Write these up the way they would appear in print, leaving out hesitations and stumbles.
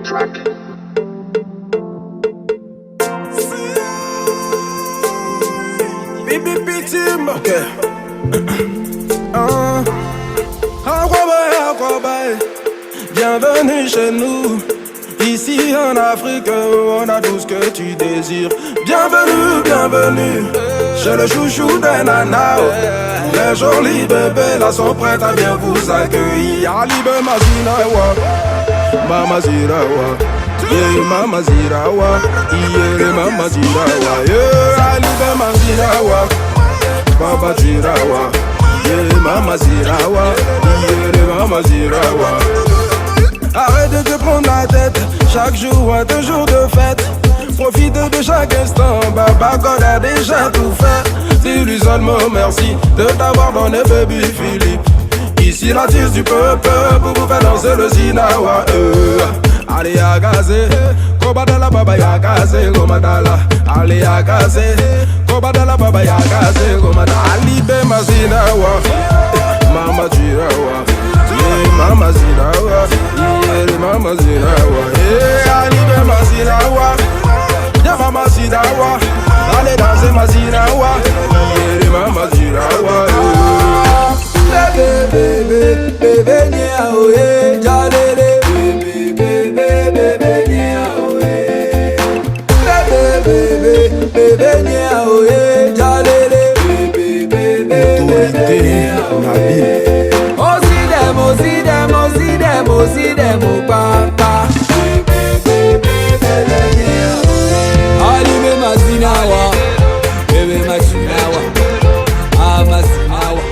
Okay. Bienvenue chez nous. Ici en Afrique, on a tout ce que tu désires. Bienvenue, bienvenue chez le chouchou des nanas. Les jolis bébés là sont prêts à bien vous accueillir. Alibe Mazinawa, Mama Zirawa, yeah, Mama Zirawa, yeah, Mama Zirawa, yeah, Alibe Mazinawa, Baba Zirawa, yeah, Mama Zirawa, yeah, Mama Zirawa. Arrête de te prendre la tête, chaque jour est un jour de fête. Profite de chaque instant, Baba God a déjà tout fait. Dis-lui seulement merci de t'avoir donné baby Philippe. Ici l'artiste du peuple, pour vous faire danser le Zinawa. Allez à gazer, Kobadala Baba ya gazer, Gomadala. Allez à gazer, Kobadala Baba ya gazer, Gomadala. Alibe Mazinawa, Mama Jirawa. Mama Zinawa, yeah, Mama Zinawa, yeah, Alibe Mazinawa, yeah, Mama Zinawa, allez danser Mazinawa, yeah, Mama Zinawa, yeah. Bébé, bébé, bébé, nia, oh, yeah, jalele, bébé, bébé, bébé, nia, oh, yeah. Bébé, bébé, bébé, nia, oh, yeah, jalele, bébé, bébé, bébé, nia, oh, yeah. See them, oh papa. Alibe Mazinawa, baby Mazinawa, Mazinawa.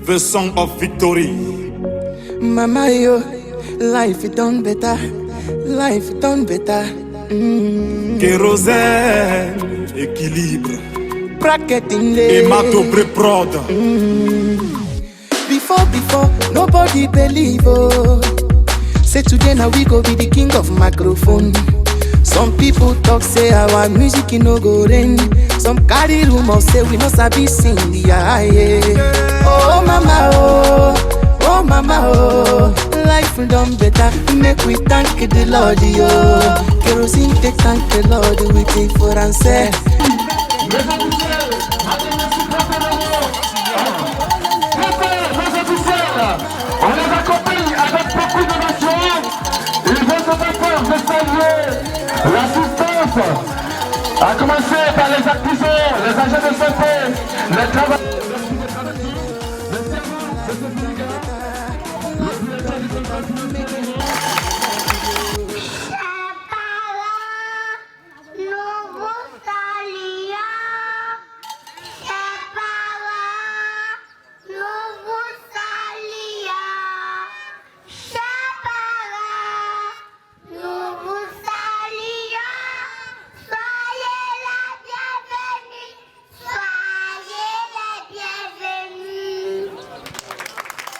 The song of victory. Mama yo, life it done better, life it done better. Kérosène, équilibre. Bracket in Et Matobre Prod. Before, nobody believe, oh. Say today now we go be the king of microphone. Some people talk say our music no go rain. Some carry rumors say we no sabi sing the yeah. Oh mama oh, oh mama oh. Life done better, make we thank the Lord yo. Kerosene take thank the Lord, we take for answer. On les accompagne avec beaucoup d'émotion. Ils vont se faire de saluer l'assistance. À commencer par les artisans, les agents de santé, les travailleurs.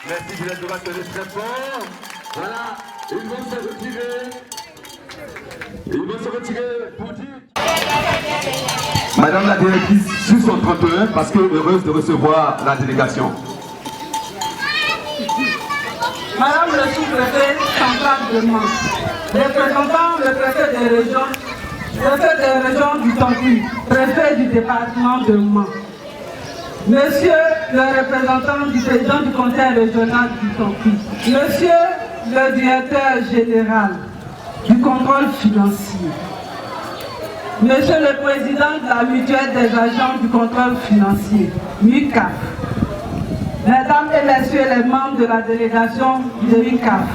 Merci de la très fort. Voilà, ils vont se retirer. Ils vont se retirer pour dire. Madame la directrice, sur son 31, parce que heureuse de recevoir la délégation. Madame le sous-préfet central de Mans, représentant le préfet des régions du Tonkin, préfet du département de Mans. Monsieur le représentant du président du conseil régional du Tonkin, monsieur le directeur général du contrôle financier, monsieur le président de la mutuelle des agents du contrôle financier, MUCAF, mesdames et messieurs les membres de la délégation de MUCAF,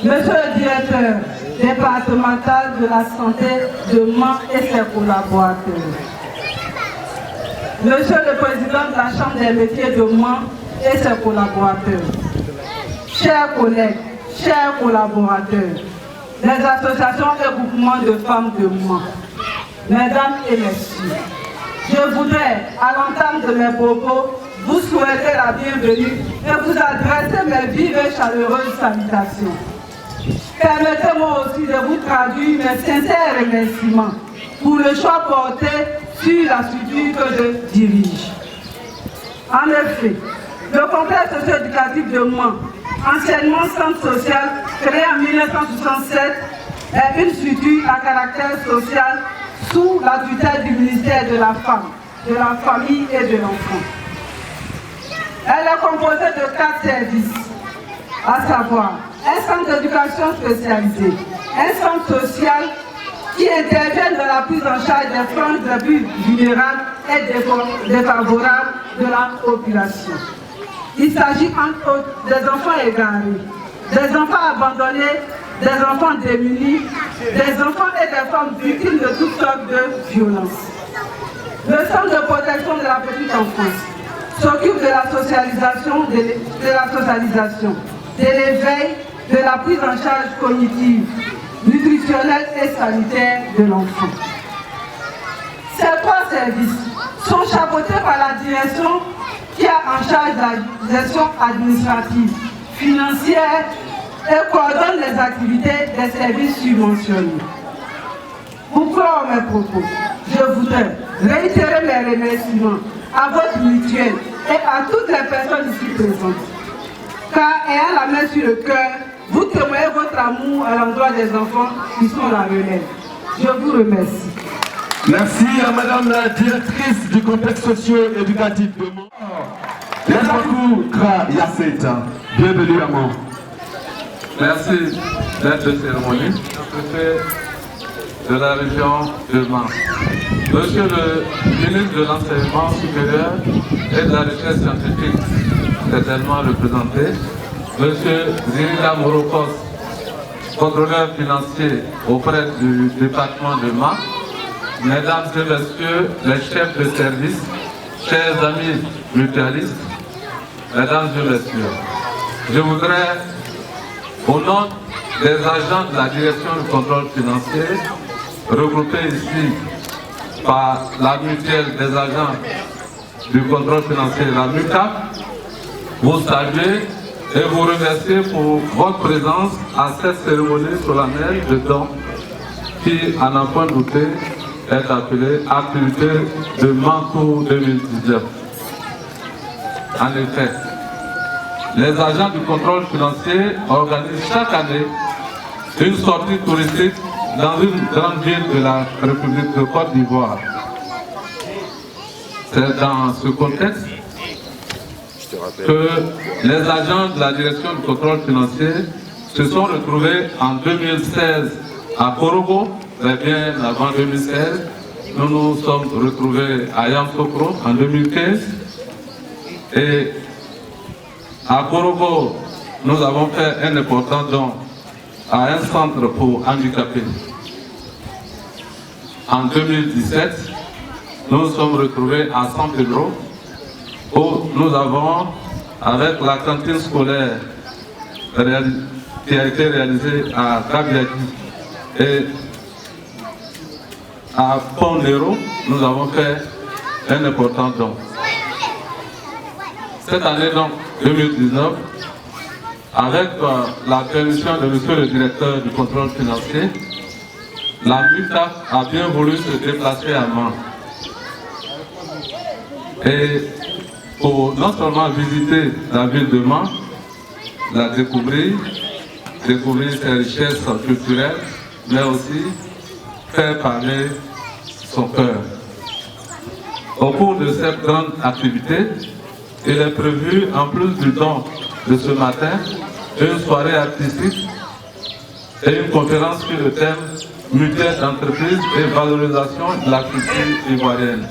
monsieur le directeur départemental de la santé de Mans et ses collaborateurs, monsieur le président de la Chambre des métiers de Mans et ses collaborateurs, chers collègues, chers collaborateurs, les associations et groupements de femmes de Mans, mesdames et messieurs, je voudrais, à l'entame de mes propos, vous souhaiter la bienvenue et vous adresser mes vives et chaleureuses salutations. Permettez-moi aussi de vous traduire mes sincères remerciements pour le choix porté sur la structure que je dirige. En effet, le complexe socio-éducatif de Mans anciennement centre social, créé en 1967, est une structure à caractère social sous la tutelle du ministère de la Femme, de la Famille et de l'Enfant. Elle est composée de 4 services, à savoir un centre d'éducation spécialisé, un centre social qui intervient dans la prise en charge des franges les plus vulnérables et défavorables de la population. Il s'agit entre autres des enfants égarés, des enfants abandonnés, des enfants démunis, des enfants et des femmes victimes de toutes sortes de violences. Le centre de protection de la petite enfance s'occupe de la socialisation, de l'éveil, de la prise en charge cognitive, nutritionnelle et sanitaire de l'enfant. Ces 3 services sont chapeautés par la direction qui a en charge la gestion administrative, financière et coordonne les activités des services subventionnés. Pour clore mes propos, je voudrais réitérer mes remerciements à votre mutuelle et à toutes les personnes ici présentes. Car ayant la main sur le cœur, vous témoignez votre amour à l'endroit des enfants qui sont la relève. Je vous remercie. Merci à Madame la directrice du complexe socio-éducatif de Mont. Merci beaucoup, Kra Yasseta. Bienvenue à Mont. Merci, maître de cérémonie, préfet de la région de Mans. Monsieur le ministre de l'Enseignement supérieur et de la recherche scientifique, certainement représenté. Monsieur Zirida Morokos, contrôleur financier auprès du département de Mans. Mesdames et messieurs les chefs de service, chers amis mutualistes, mesdames et messieurs, je voudrais, au nom des agents de la direction du contrôle financier, regroupés ici par la mutuelle des agents du contrôle financier, la MUCAP, vous saluer et vous remercier pour votre présence à cette cérémonie solennelle de don qui, à n'en point douter, est appelée activité de Mantour 2019. En effet, les agents du contrôle financier organisent chaque année une sortie touristique dans une grande ville de la République de Côte d'Ivoire. C'est dans ce contexte que les agents de la direction du contrôle financier se sont retrouvés en 2016 à Korogo, très bien avant 2016. Nous nous sommes retrouvés à Yamoussoukro en 2015 et à Korogo, nous avons fait un important don à un centre pour handicapés. En 2017, nous nous sommes retrouvés à San Pedro où nous avons, avec la cantine scolaire qui a été réalisée à Gabiaki et à Pont-Nero, nous avons fait un important don. Cette année, donc, 2019, avec la permission de monsieur le directeur du contrôle financier, la MUCAP a bien voulu se déplacer à Mans. Et pour non seulement visiter la ville de Mans, la découvrir ses richesses culturelles, mais aussi faire parler son cœur. Au cours de cette grande activité, il est prévu, en plus du don de ce matin, une soirée artistique et une conférence sur le thème mutuelle d'entreprise et valorisation de la culture ivoirienne.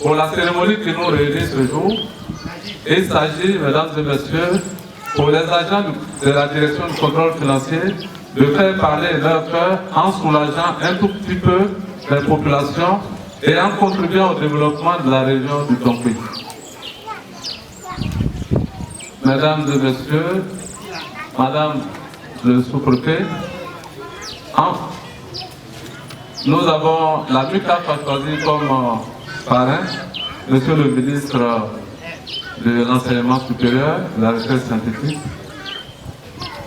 Pour la cérémonie qui nous réunit ce jour, il s'agit, mesdames et messieurs, pour les agents de la direction du contrôle financier, de faire parler leur cœur en soulageant un tout petit peu les populations et en contribuant au développement de la région du Tonkin. Mesdames et messieurs, madame le sous-préfet, nous avons la MUCAP a choisi comme parrain monsieur le ministre de l'Enseignement supérieur, de la recherche scientifique.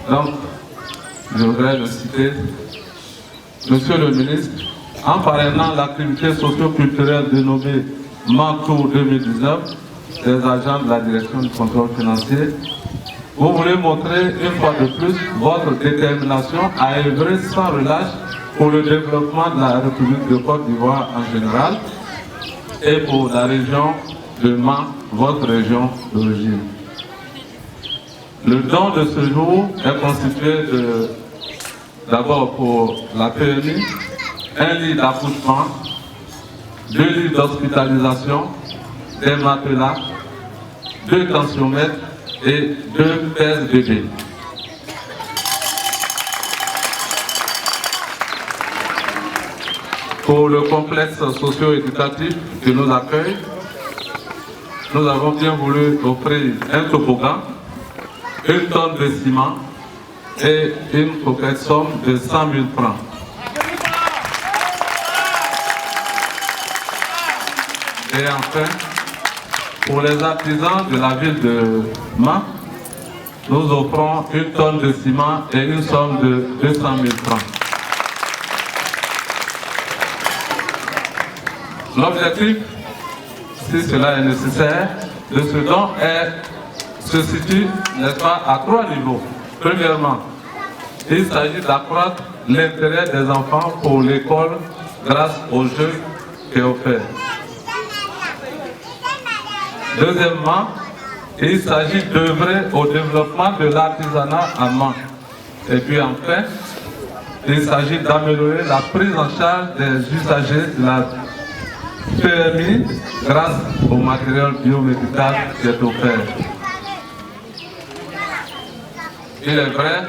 Donc, je voudrais le citer. Monsieur le ministre, en parrainant l'activité socio-culturelle dénommée Mantour 2019, des agents de la direction du contrôle financier, vous voulez montrer une fois de plus votre détermination à œuvrer sans relâche pour le développement de la République de Côte d'Ivoire en général et pour la région de Mans, votre région d'origine. Le don de ce jour est constitué d'abord pour la PMI, un lit d'accouchement, 2 lits d'hospitalisation, des matelas, 2 tensiomètres et 2 pèse bébés. Pour le complexe socio-éducatif qui nous accueille, nous avons bien voulu offrir un toboggan, 1 tonne de ciment et une coquette somme de 100 000 francs. Et enfin, pour les artisans de la ville de Mans, nous offrons 1 tonne de ciment et une somme de 200 000 francs. L'objectif, si cela est nécessaire, de ce don se situe, n'est-ce pas, à 3 niveaux. Premièrement, il s'agit d'accroître l'intérêt des enfants pour l'école grâce au jeu qui est offert. Deuxièmement, il s'agit d'œuvrer au développement de l'artisanat à Mans. Et puis enfin, il s'agit d'améliorer la prise en charge des usagers de la PMI grâce au matériel biomédical qui est offert. Il est vrai,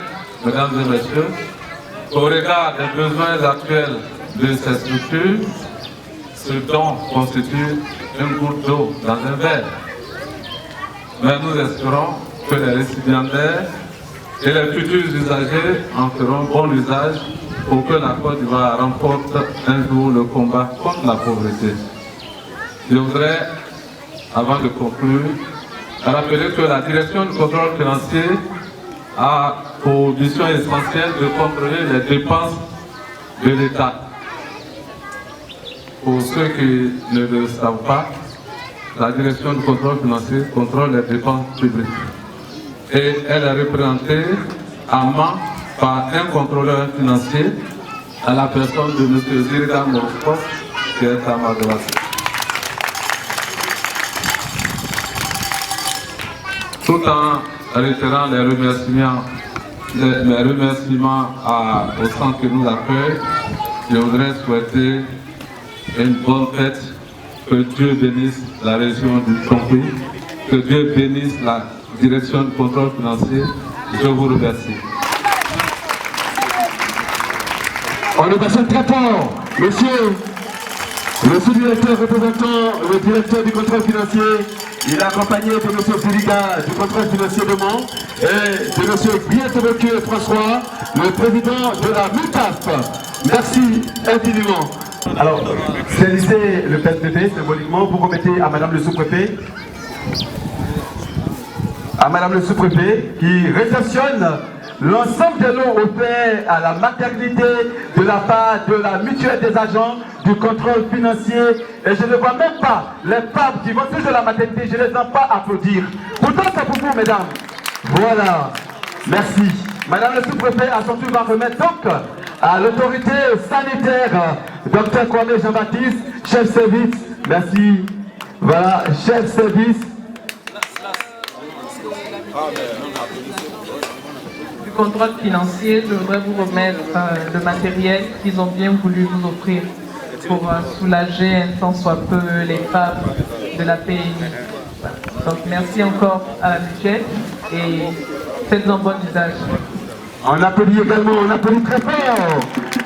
mesdames et messieurs, qu'au regard des besoins actuels de ces structures, ce don constitue une goutte d'eau dans un verre. Mais nous espérons que les récipiendaires et les futurs usagers en feront bon usage pour que la Côte d'Ivoire remporte un jour le combat contre la pauvreté. Je voudrais, avant de conclure, rappeler que la direction du contrôle financier a pour mission essentielle de contrôler les dépenses de l'État. Pour ceux qui ne le savent pas, la direction du contrôle financier contrôle les dépenses publiques. Et elle est représentée à Mans par un contrôleur financier à la personne de M. Zirga Morokos, qui est à ma droite. Tout en réitérant les remerciements au centre qui nous accueille, je voudrais souhaiter une bonne fête, que Dieu bénisse la région du Congo, que Dieu bénisse la direction du contrôle financier. Je vous remercie. On le passe très fort, monsieur le directeur représentant le directeur du contrôle financier. Il est accompagné de M. Ziriga du contrôle financier de Mans et de M. Bientôt François, le président de la MUTAF. Merci infiniment. Alors, saisissez le PSDB symboliquement, vous remettez à Madame le sous-préfet. À Madame le sous-préfet qui réceptionne l'ensemble des lots offerts à la maternité de la part de la mutuelle des agents du contrôle financier. Et je ne vois même pas les papes qui vont tous de la maternité, je ne les entends pas applaudir. Pourtant c'est pour vous, mesdames. Voilà, merci. Madame le sous-préfet à son tour va remettre donc à l'autorité sanitaire, Dr Kwame Jean-Baptiste, chef service, merci. Voilà, chef service. Du contrôle financier, je voudrais vous remettre le matériel qu'ils ont bien voulu vous offrir pour soulager un tant soit peu les femmes de la PMI. Donc merci encore à la mutuelle et faites-en bon usage. On applaudit également, on applaudit très fort.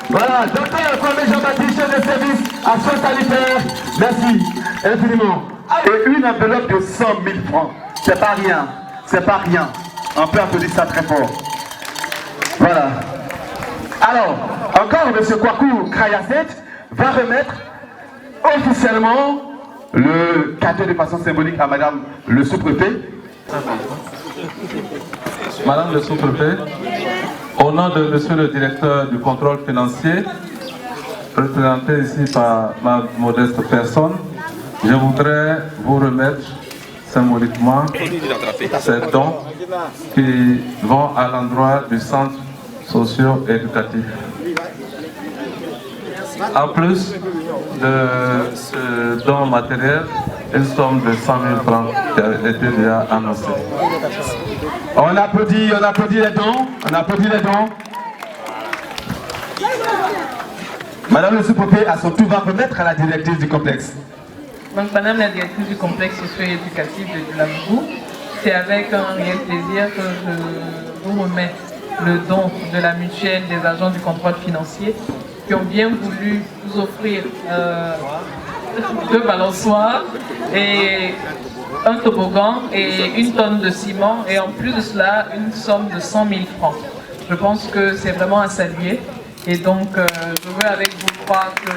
Voilà, docteur Kwame Jean-Baptiste, chef de service à soins sanitaires, merci infiniment. Et une enveloppe de 100 000 francs, c'est pas rien, c'est pas rien. On peut applaudir ça très fort. Voilà. Alors, encore M. Kwaku Krayaset va remettre officiellement le cadeau de façon symbolique à Madame le sous-préfet. Madame le sous-préfet, au nom de Monsieur le directeur du contrôle financier, représenté ici par ma modeste personne, je voudrais vous remettre symboliquement ces dons qui vont à l'endroit du centre socio-éducatif. En plus de ce don matériel, une somme de 100 000 francs qui a été déjà annoncée. On applaudit les dons, on applaudit les dons. Madame le sous-préfet, à son tour, va remettre à la directrice du complexe. Donc, Madame la directrice du complexe socio-éducatif de Dioulabougou, c'est avec un réel plaisir que je vous remets le don de la mutuelle des agents du contrôle financier qui ont bien voulu vous offrir 2 balançoires et un toboggan et une tonne de ciment et en plus de cela une somme de 100 000 francs. Je pense que c'est vraiment à saluer et donc je veux avec vous croire que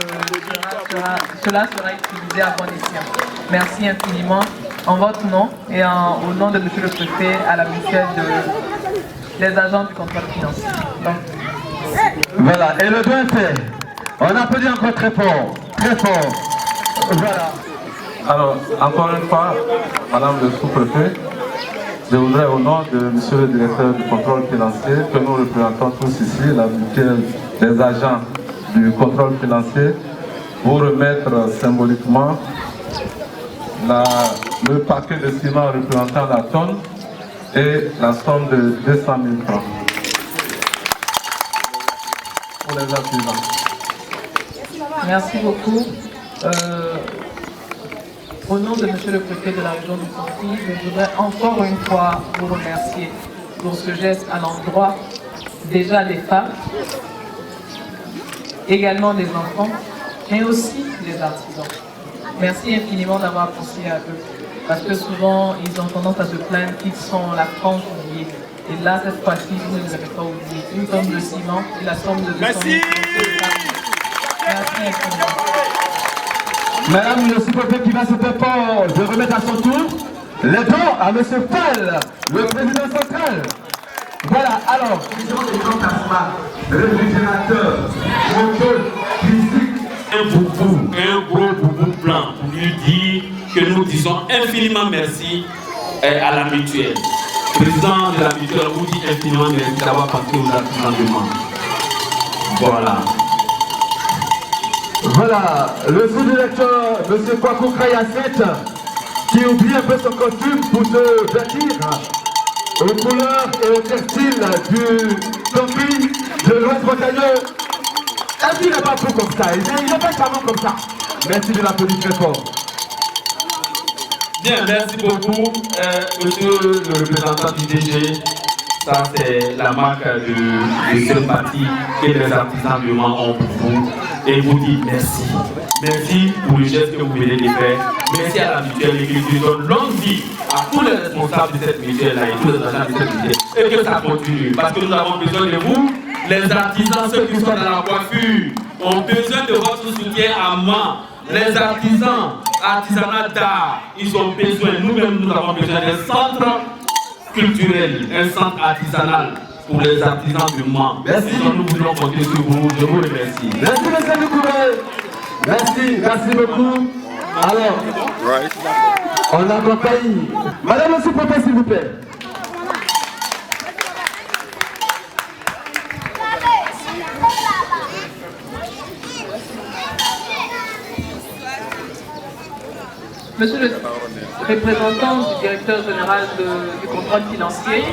cela sera utilisé à bon escient. Merci infiniment en votre nom et au nom de Monsieur le Préfet à la mutuelle des agents du contrôle financier. Donc, voilà, et le don est fait. On applaudit encore très fort, très fort. Voilà. Alors, encore une fois, Madame le sous-préfet, je voudrais au nom de Monsieur le directeur du contrôle financier, que nous représentons tous ici, la mutuelle des agents du contrôle financier, vous remettre symboliquement le paquet de ciment représentant la tonne et la somme de 200 000 francs pour les artisans. merci beaucoup. Au nom de Monsieur le Préfet de la région du Santi, je voudrais encore une fois vous remercier pour ce geste à l'endroit déjà des femmes, également des enfants, mais aussi des artisans. Merci infiniment d'avoir pensé à eux, parce que souvent ils ont tendance à se plaindre qu'ils sont la frange oubliée. Et là, cette fois-ci, vous ne les avez pas oubliés. Une tonne de ciment et la somme de 200 000 francs. Merci infiniment. Madame le sous-préfet qui va se faire fort de remettre à son tour les dons à M. Fall, le président central. Voilà, alors. Réfrigérateur, moteur, physique. Un gros boubou blanc pour lui dire que nous disons infiniment merci à la mutuelle. Le président de la mutuelle vous dit infiniment merci d'avoir passé aux artisans de Mans. Voilà. Voilà, le sous-directeur, M. Kwaku Krayasset, qui oublie un peu son costume pour se vêtir aux couleurs et au textile du camping de l'Ouest montagneux. Et puis il n'est pas fou comme ça, il n'est pas charmant comme ça. Merci de l'applaudir très fort. Bien, merci beaucoup, monsieur le représentant du DG. Ça, c'est la marque de sympathie que les artisans du Mans ont pour vous. Et vous dites merci. Merci pour le geste que vous venez de faire. Merci à la mutuelle et que je donne longue vie à tous les responsables de cette mutuelle-là et tous les agents de cette mutuelle. Et que ça continue. Parce que nous avons besoin de vous. Les artisans, ceux qui sont dans la coiffure, ont besoin de votre soutien à Mans. Les artisans, artisanat d'art, ils ont besoin. Nous-mêmes, nous avons besoin d'un centre culturel, un centre artisanal pour les artisans du Mans. Merci. Nous voulons compter sur vous. Je vous remercie. Merci, M. Doucouré. Merci beaucoup. Alors, on accompagne Madame le sous-préfet, s'il vous plaît. Monsieur le représentant du directeur général du contrôle financier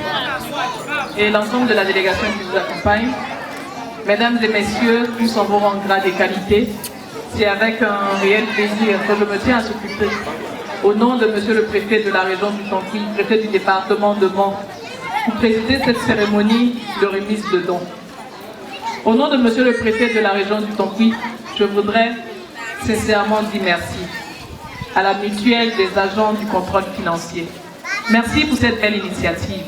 et l'ensemble de la délégation qui vous accompagne, mesdames et messieurs, nous sommes en grade et qualité. C'est avec un réel plaisir que je me tiens à s'occuper, au nom de Monsieur le Préfet de la région du Santi, préfet du département de Mans, pour présider cette cérémonie de remise de dons. Au nom de Monsieur le Préfet de la région du Santi, je voudrais sincèrement dire merci à la mutuelle des agents du contrôle financier. Merci pour cette belle initiative.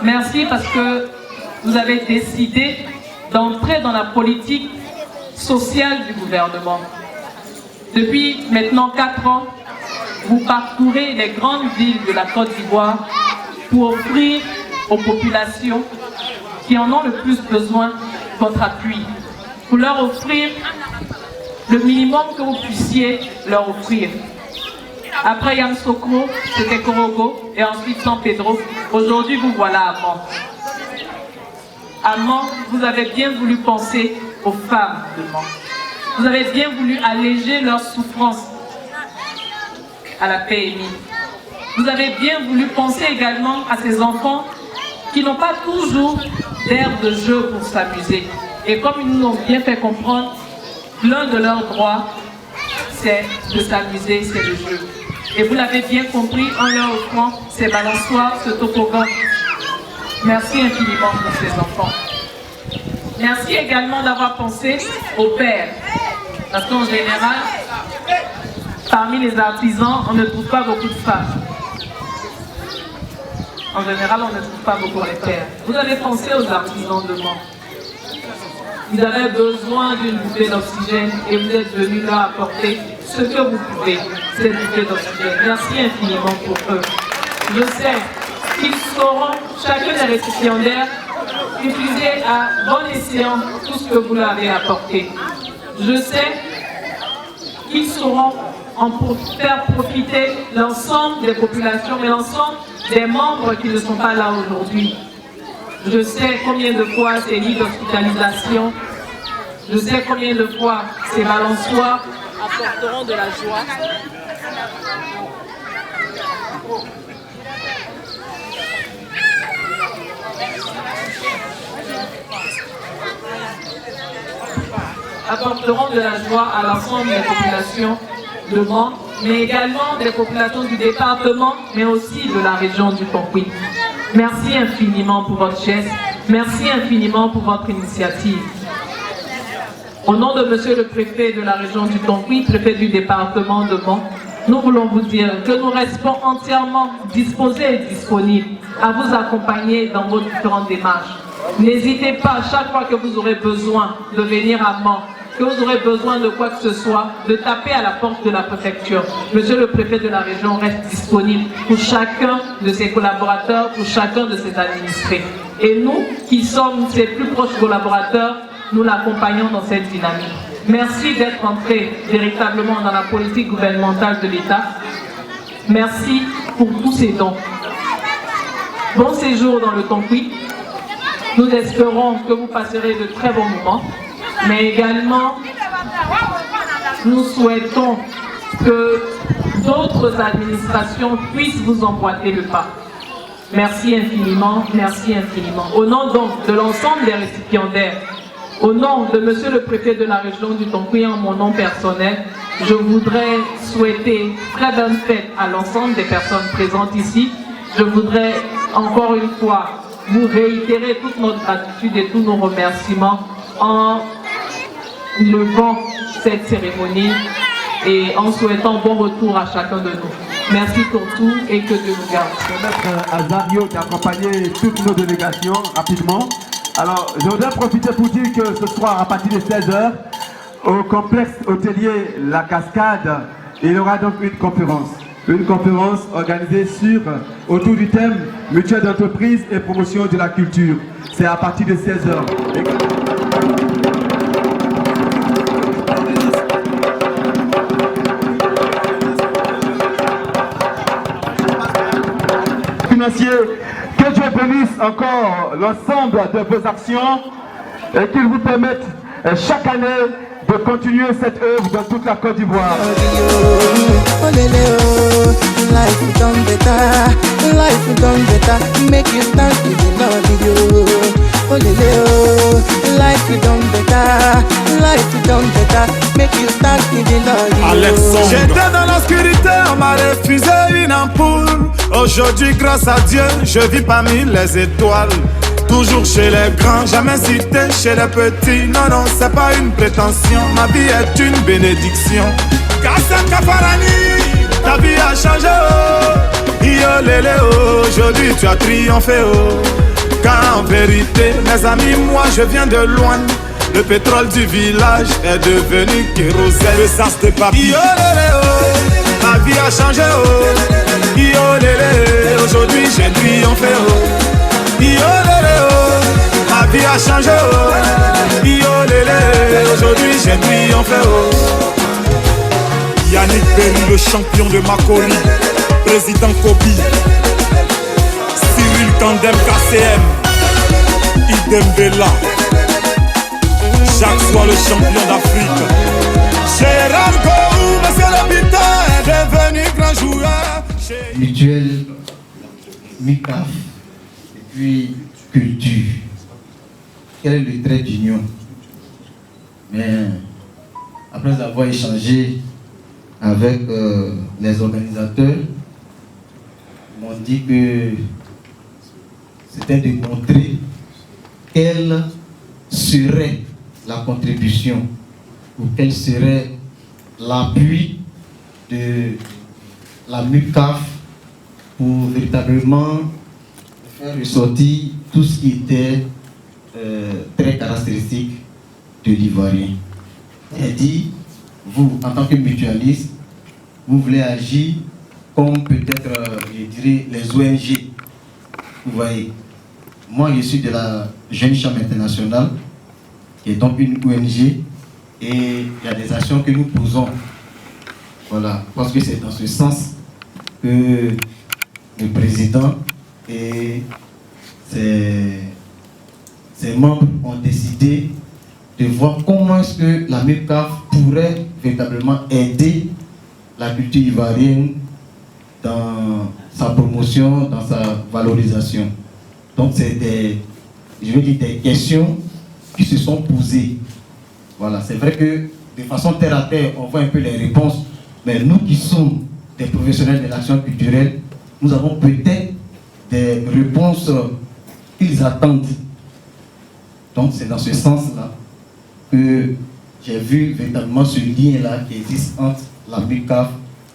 Merci parce que vous avez décidé d'entrer dans la politique sociale du gouvernement. Depuis maintenant 4 ans, vous parcourez les grandes villes de la Côte d'Ivoire pour offrir aux populations qui en ont le plus besoin votre appui, pour leur offrir le minimum que vous puissiez leur offrir. Après Yamoussoukro, c'était Korogo et ensuite San Pedro. Aujourd'hui, vous voilà à Mans. À Mans, vous avez bien voulu penser aux femmes de Mans. Vous avez bien voulu alléger leur souffrance à la PMI. Vous avez bien voulu penser également à ces enfants qui n'ont pas toujours d'air de jeu pour s'amuser. Et comme ils nous ont bien fait comprendre, l'un de leurs droits, c'est de s'amuser, c'est le jeu. Et vous l'avez bien compris en leur offrant ces balançoires, ce toboggan. Merci infiniment pour ces enfants. Merci également d'avoir pensé aux pères. Parce qu'en général, parmi les artisans, on ne trouve pas beaucoup de femmes. En général, on ne trouve pas beaucoup les pères. Vous avez pensé aux artisans de Mans. Ils avaient besoin d'une bouffée d'oxygène et vous êtes venus leur apporter ce que vous pouvez, cette bouffée d'oxygène. Merci infiniment pour eux. Je sais qu'ils sauront, chacun des récipiendaires, utiliser à bon escient tout ce que vous leur avez apporté. Je sais qu'ils sauront en faire profiter l'ensemble des populations, mais l'ensemble des membres qui ne sont pas là aujourd'hui. Je sais combien de fois ces lits d'hospitalisation, je sais combien de fois ces balançoires apporteront de la joie. Apporteront de la joie à l'ensemble des populations de Mans, mais également des populations du département, mais aussi de la région du Tonkoui. Merci infiniment pour votre geste, merci infiniment pour votre initiative. Au nom de Monsieur le Préfet de la région du Tonkoui, Préfet du département de Mans, nous voulons vous dire que nous restons entièrement disposés et disponibles à vous accompagner dans vos différentes démarches. N'hésitez pas, chaque fois que vous aurez besoin de venir à Mans, que vous aurez besoin de quoi que ce soit, de taper à la porte de la préfecture. Monsieur le préfet de la région reste disponible pour chacun de ses collaborateurs, pour chacun de ses administrés. Et nous, qui sommes ses plus proches collaborateurs, nous l'accompagnons dans cette dynamique. Merci d'être entré véritablement dans la politique gouvernementale de l'État. Merci pour tous ces dons. Bon séjour dans le Tonkoui. Nous espérons que vous passerez de très bons moments. Mais également, nous souhaitons que d'autres administrations puissent vous emboîter le pas. Merci infiniment, merci infiniment. Au nom donc de l'ensemble des récipiendaires, au nom de Monsieur le Préfet de la région du Tonkoui, en mon nom personnel, je voudrais souhaiter très bonne fête à l'ensemble des personnes présentes ici. Je voudrais encore une fois vous réitérer toute notre gratitude et tous nos remerciements en levant cette cérémonie et en souhaitant bon retour à chacun de nous. Merci pour tout et que Dieu nous garde. Je vais mettre Azario qui a accompagné toutes nos délégations rapidement. Alors, je voudrais profiter pour dire que ce soir, à partir de 16h, au complexe hôtelier La Cascade, il y aura donc une conférence organisée autour du thème mutuelle d'entreprise et promotion de la culture. C'est à partir de 16h. Que Dieu bénisse encore l'ensemble de vos actions et qu'il vous permette chaque année de continuer cette œuvre dans toute la Côte d'Ivoire. J'étais dans l'obscurité, on m'a refusé une ampoule. Aujourd'hui, grâce à Dieu, je vis parmi les étoiles. Toujours chez les grands, jamais cité chez les petits. Non, non, c'est pas une prétention, ma vie est une bénédiction. Kassa Kafarani, ta vie a changé, oh. Yo lélé, oh. Aujourd'hui tu as triomphé, oh. Car en vérité, mes amis, moi je viens de loin. Le pétrole du village est devenu kérosène. Le sas de papier. Yo lélé, oh. Ma vie a changé, oh. Yo lélé, aujourd'hui j'ai triomphé, oh. Yo lélé, oh. Ma vie a changé, oh. Yo lélé, aujourd'hui j'ai triomphé, oh. Yannick Berry, le champion de Makori, président Kobi, Cyril Tandem KCM, Idem Bella, Jacques soit le champion d'Afrique. Gérard Gou, monsieur l'habitant, est devenu grand joueur. Mutuelle, MUCAF, et puis culture. Quel est le trait d'union? Mais après avoir échangé avec les organisateurs, ils m'ont dit que c'était de montrer quelle serait la contribution ou quel serait l'appui de la MUCAF pour véritablement faire ressortir tout ce qui était très caractéristique de l'Ivoirien. Elle dit, vous, en tant que mutualiste, vous voulez agir comme peut-être, je dirais, les ONG. Vous voyez, moi je suis de la Jeune Chambre Internationale, qui est donc une ONG, et il y a des actions que nous posons. Voilà, parce que c'est dans ce sens que le président et ses membres ont décidé de voir comment est-ce que la MUCAF pourrait véritablement aider la culture ivoirienne dans sa promotion, dans sa valorisation. Donc c'est des questions qui se sont posées. Voilà, c'est vrai que de façon terre à terre, on voit un peu les réponses, mais nous qui sommes des professionnels de l'action culturelle, nous avons peut-être des réponses qu'ils attendent. Donc c'est dans ce sens-là que j'ai vu véritablement ce lien-là qui existe entre la MUCAF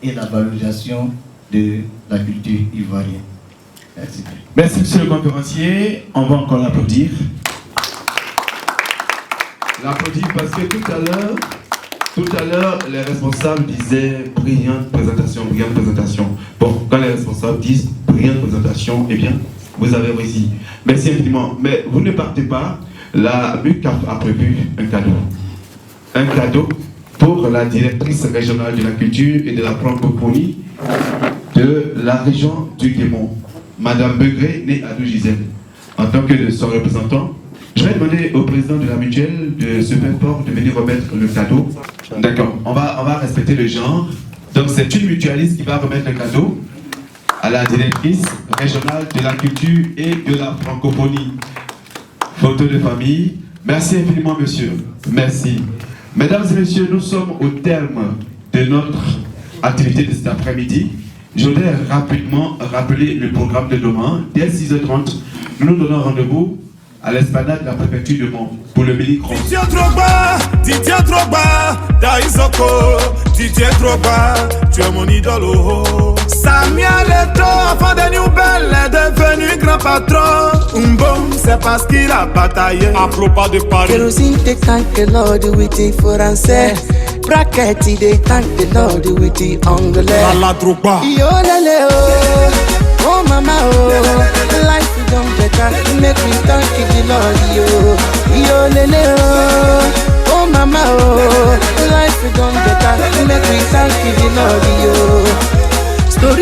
et la valorisation de la culture ivoirienne. Merci. Merci monsieur le conférencier, on va encore l'applaudir. L'applaudir parce que tout à l'heure, les responsables disaient brillante présentation. Bon, quand les responsables disent brillante présentation, eh bien, vous avez réussi. Merci infiniment. Mais vous ne partez pas. La MUCAF a prévu un cadeau. Un cadeau pour la directrice régionale de la culture et de la francophonie de la région du Guémont, Madame Begré, née Adou Gisèle. En tant que son représentant, je vais demander au président de la mutuelle de se faire fort de venir remettre le cadeau. D'accord, on va respecter le genre. Donc c'est une mutualiste qui va remettre le cadeau à la directrice régionale de la culture et de la francophonie. Photo de famille. Merci infiniment, monsieur. Merci. Mesdames et messieurs, nous sommes au terme de notre activité de cet après-midi. Je voudrais rapidement rappeler le programme de demain. Dès 6h30, nous nous donnons rendez-vous à l'esplanade de la préfecture de Mont pour le mini-cross. Didier Drogba, Daisoko, Didier Drogba, tu es mon idole. Samuel Eto'o, enfant de Newbel, est devenu grand patron. Mbom, c'est parce qu'il a bataillé. À propos de Paris. Kérosine, they thank the Lord with it français. Bracket, they thank the Lord with it anglais. La Drogba. Yo lele oh mama oh, life is done better. Make me thank the Lord yo lele oh mama oh, life is done better. Make me thank the Lord yo.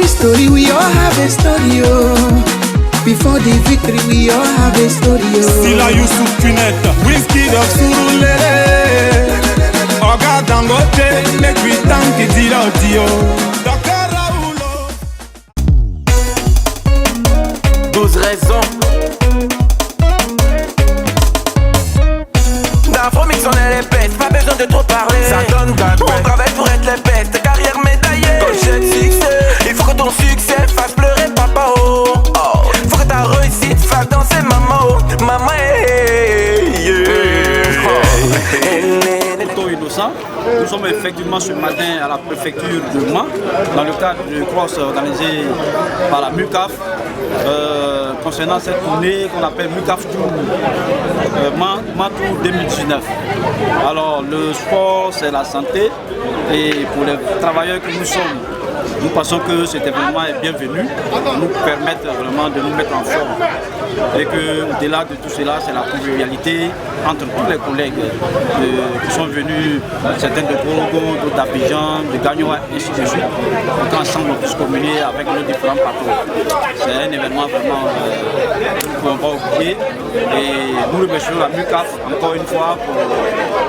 Story, we all have a story oh. Before the victory, we all have a story oh. Sila Youssouf Kunet, Whiskey of Surulere. Oga Dangote, make me thank the Lord yo. Dr. Raoulo. 12 raisons. D'Afromix on est les bêtes, pas besoin de trop parler. Ça donne on travaille pour être les bêtes, carrière médaillée. Quand j'ai le succès, il faut que ton succès fasse pleurer papa oh. Faut que ta réussite fasse danser maman oh. Maman Innocent. Nous sommes effectivement ce matin à la préfecture de Mans dans le cadre du cross organisé par la MUCAF concernant cette tournée qu'on appelle MUCAF Tour Mans Tour 2019. Alors le sport c'est la santé et pour les travailleurs que nous sommes, nous pensons que cet événement est bienvenu pour nous permettre vraiment de nous mettre en forme. et qu'au-delà de tout cela, c'est la convivialité entre tous les collègues qui sont venus, certains de Korogo, d'autres d'Abidjan, de Gagnoa, ainsi de suite, pour qu'ensemble on puisse communier avec nos différents patrons. C'est un événement vraiment qu'on ne peut pas oublier et nous remercions la MUCAF encore une fois pour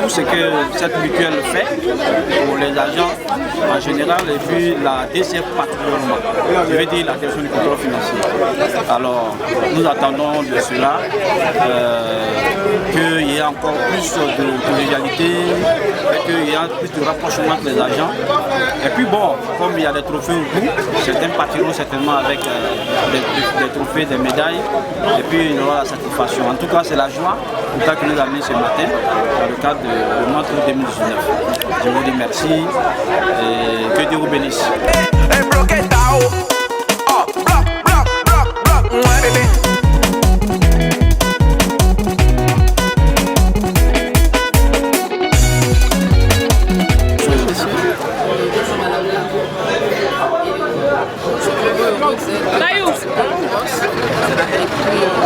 tout ce que cette mutuelle fait pour les agents en général et puis la DCF particulièrement, je veux dire la direction du contrôle financier. Alors nous attendons de cela qu'il y ait encore plus de convivialité et qu'il y ait plus de rapprochement entre les agents. Et puis bon, comme il y a des trophées au bout, certains partiront certainement avec des trophées, des médailles et puis il y aura la satisfaction. En tout cas, c'est la joie que nous avons amené ce matin dans le cadre de notre 2019. Je vous dis merci et que Dieu vous bénisse.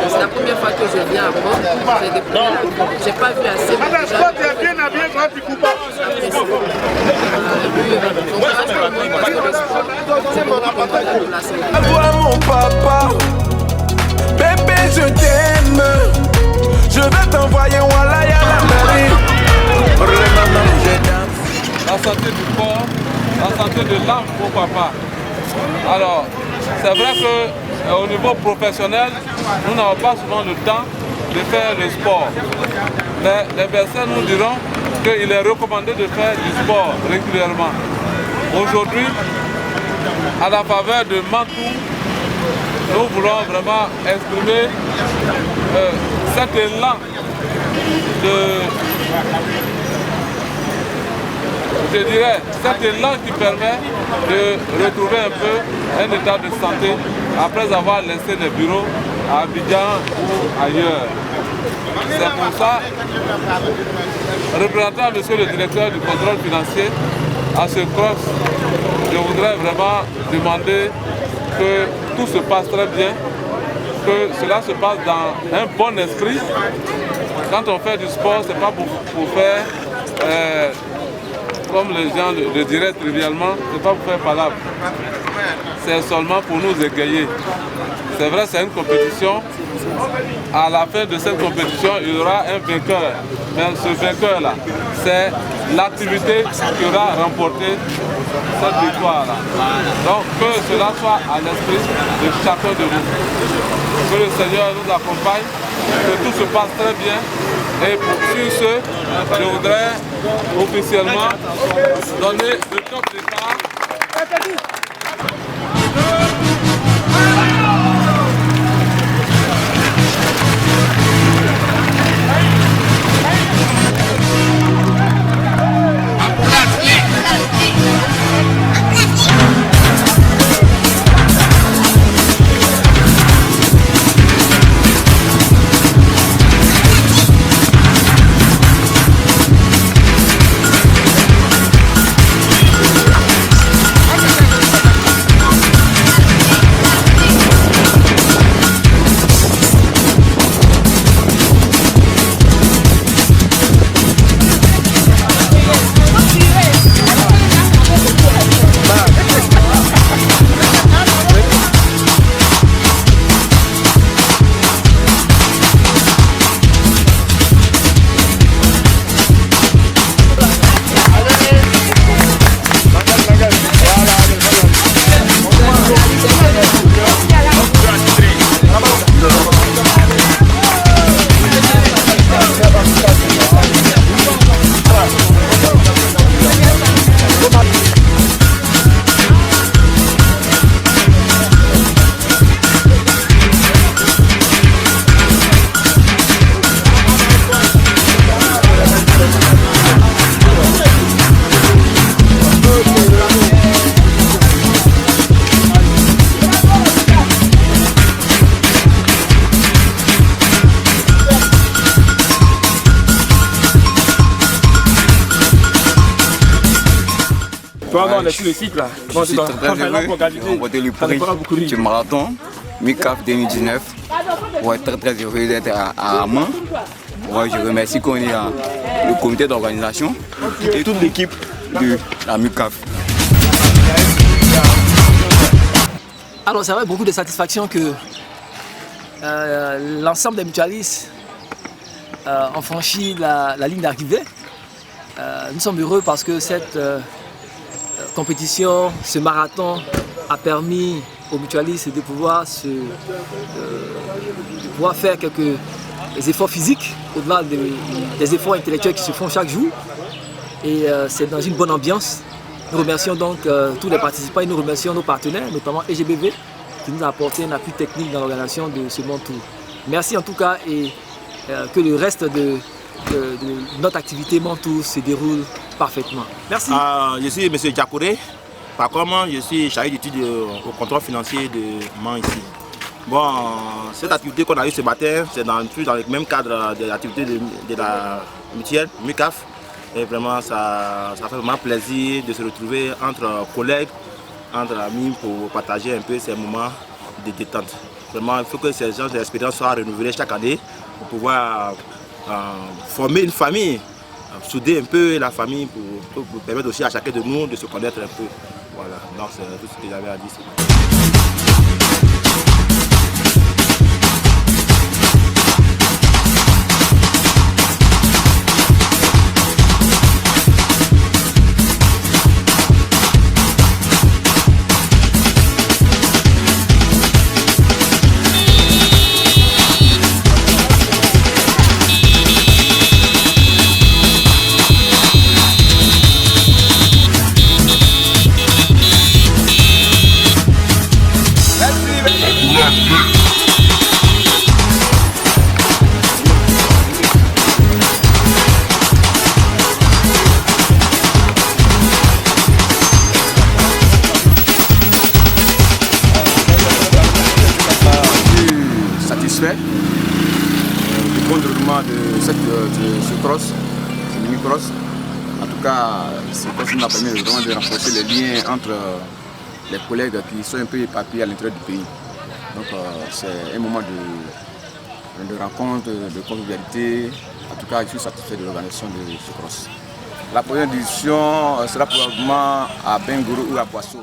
C'est la première fois que je viens à Rome. J'ai pas vu assez. Mon papa, bébé je t'aime. Je vais t'envoyer Walaya la mairie. La santé du corps, la santé de l'âme, pourquoi pas. Alors, c'est vrai qu'au niveau professionnel, nous n'avons pas souvent le temps de faire le sport. Mais les médecins nous diront qu'il est recommandé de faire du sport régulièrement. Aujourd'hui, à la faveur de Mantou, nous voulons vraiment exprimer cet élan cet élan qui permet de retrouver un peu un état de santé après avoir laissé les bureaux à Abidjan ou ailleurs. C'est pour ça, représentant monsieur le directeur du contrôle financier, à ce cross, je voudrais vraiment demander que tout se passe très bien, que cela se passe dans un bon esprit. Quand on fait du sport, ce n'est pas pour faire, comme les gens le diraient trivialement, ce n'est pas pour faire palabre. C'est seulement pour nous égayer. C'est vrai, c'est une compétition. À la fin de cette compétition, il y aura un vainqueur. Mais ce vainqueur-là, c'est l'activité qui aura remporté cette victoire-là. Donc, que cela soit à l'esprit de chacun de nous. Que le Seigneur nous accompagne, que tout se passe très bien. Et sur ce, je voudrais officiellement donner le top départ. On est sur le site là. Je suis très heureux de remporter le prix du marathon MUCAF 2019. Ouais, très heureux d'être à Amman. Ouais, je remercie le comité d'organisation et toute l'équipe de la MUCAF. Alors c'est avec beaucoup de satisfaction que l'ensemble des mutualistes ont franchi la ligne d'arrivée. Nous sommes heureux parce que cette compétition, ce marathon a permis aux mutualistes de pouvoir faire quelques efforts physiques au-delà des efforts intellectuels qui se font chaque jour. Et c'est dans une bonne ambiance. Nous remercions donc tous les participants et nous remercions nos partenaires, notamment EGBV, qui nous a apporté un appui technique dans l'organisation de ce Monde Tour. Merci en tout cas et que le reste de notre activité Monde Tour se déroule parfaitement. Merci. Je suis M. Diakouré. Par contre, je suis chargé d'études au contrôle financier de Mans ici. Bon, cette activité qu'on a eue ce matin, c'est dans le même cadre de l'activité de la mutuelle, MUCAF. Et vraiment, ça fait vraiment plaisir de se retrouver entre collègues, entre amis pour partager un peu ces moments de détente. Vraiment, il faut que ces gens d'expérience soient renouvelés chaque année pour pouvoir former une famille, souder un peu la famille pour permettre aussi à chacun de nous de se connaître un peu. Voilà, donc c'est tout ce que j'avais à dire. Satisfait du bon déroulement de ce cross, ce mini-cross. En tout cas, ce cross nous a permis vraiment de renforcer les liens entre les collègues qui sont un peu éparpillés à l'intérieur du pays. Donc c'est un moment de rencontre, de convivialité. En tout cas, je suis satisfait de l'organisation de ce cross. La première édition sera probablement à Bengoro ou à Boisseau.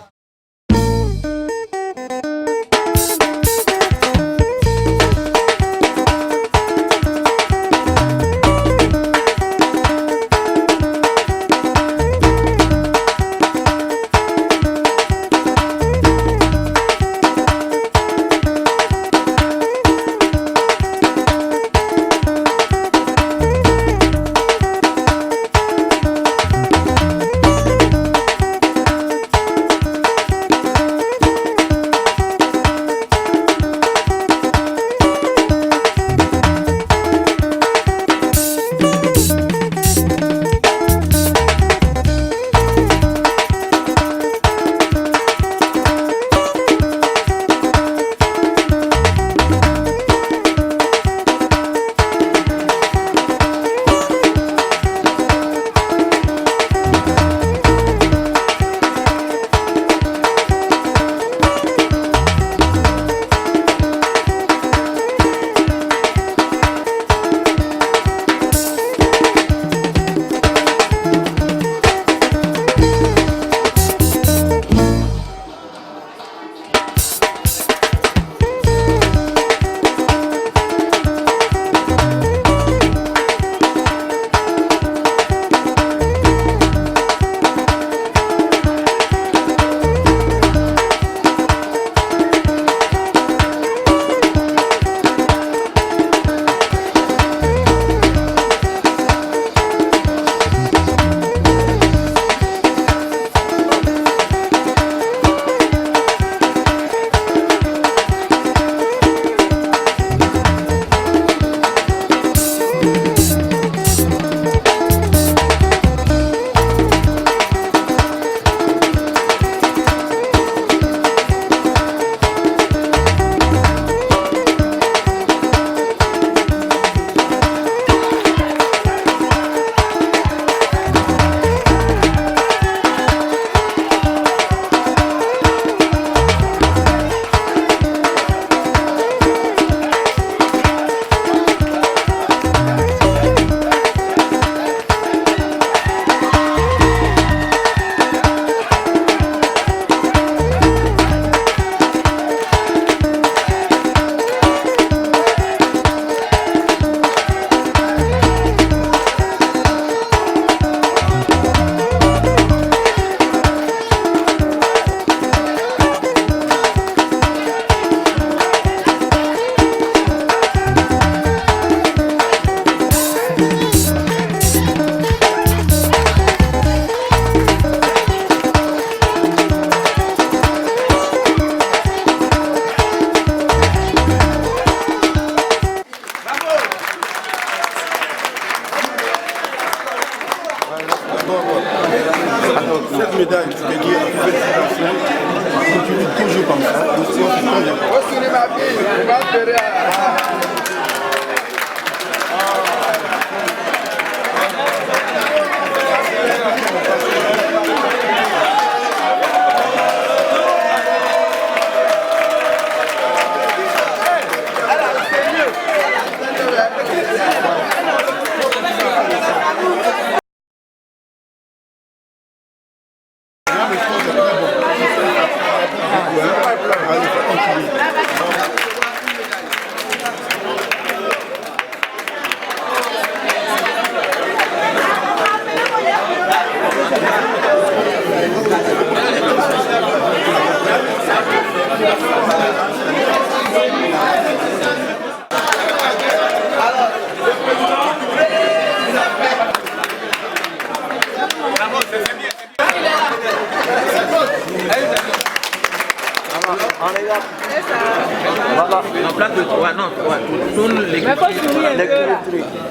cette médaille, tu peux dire, félicitations. Continue toujours comme ça.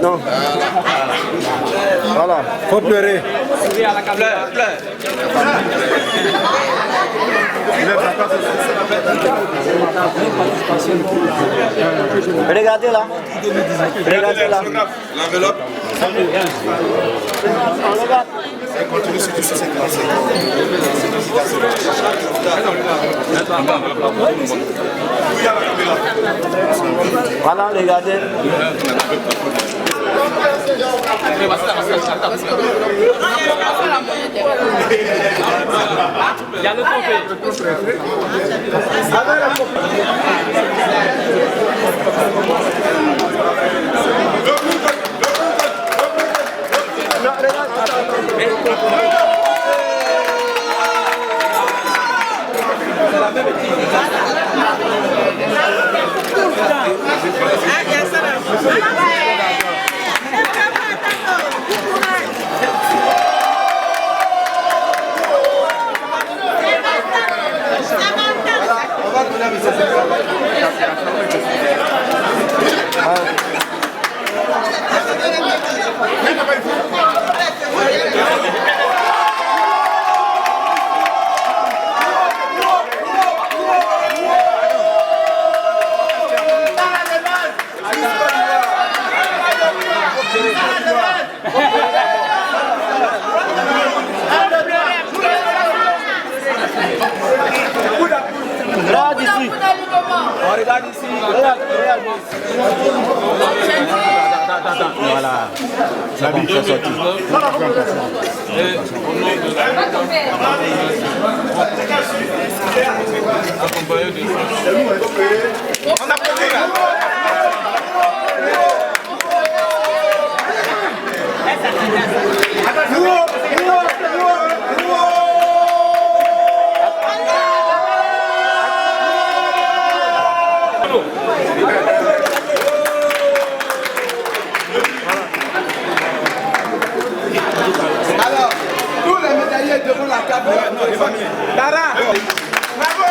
Non. Voilà. Faut pleurer. Regardez là. Regardez là. L'enveloppe. Continue sur tout ça, c'est voilà, regardez. Il y a le Regarde ici. On regarde ici. Regarde, regarde. Attends. Voilà. Ça bien, c'est sorti. Et au nom de la accompagné de on a posé là. Alors, tous les médaillés devant la table. Dara, bravo.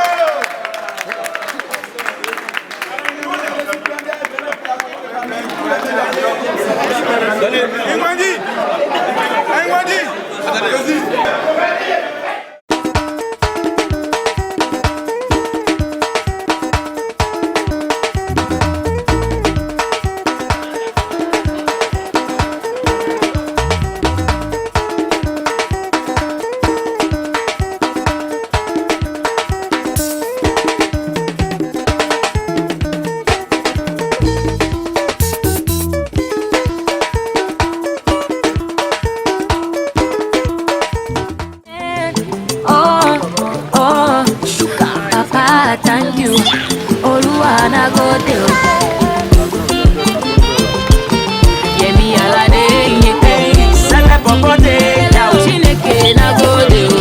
Thank you. Oluwana go tell. Yemi alade yete. Sele popote. Now Chineke na go tell.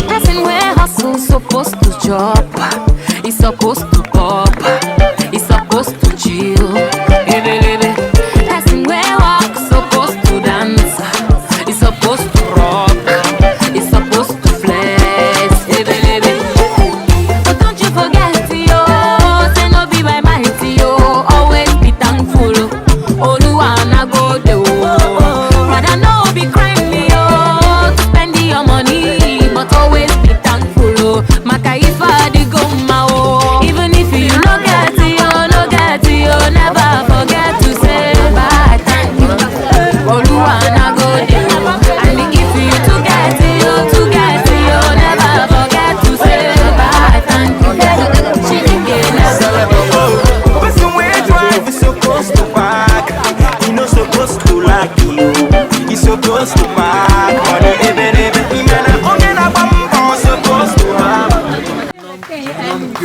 Person where hustle supposed to chop. He's supposed to pop. He's supposed to chill. Person where walk supposed to dance. He's supposed to rock. He's supposed to flex. But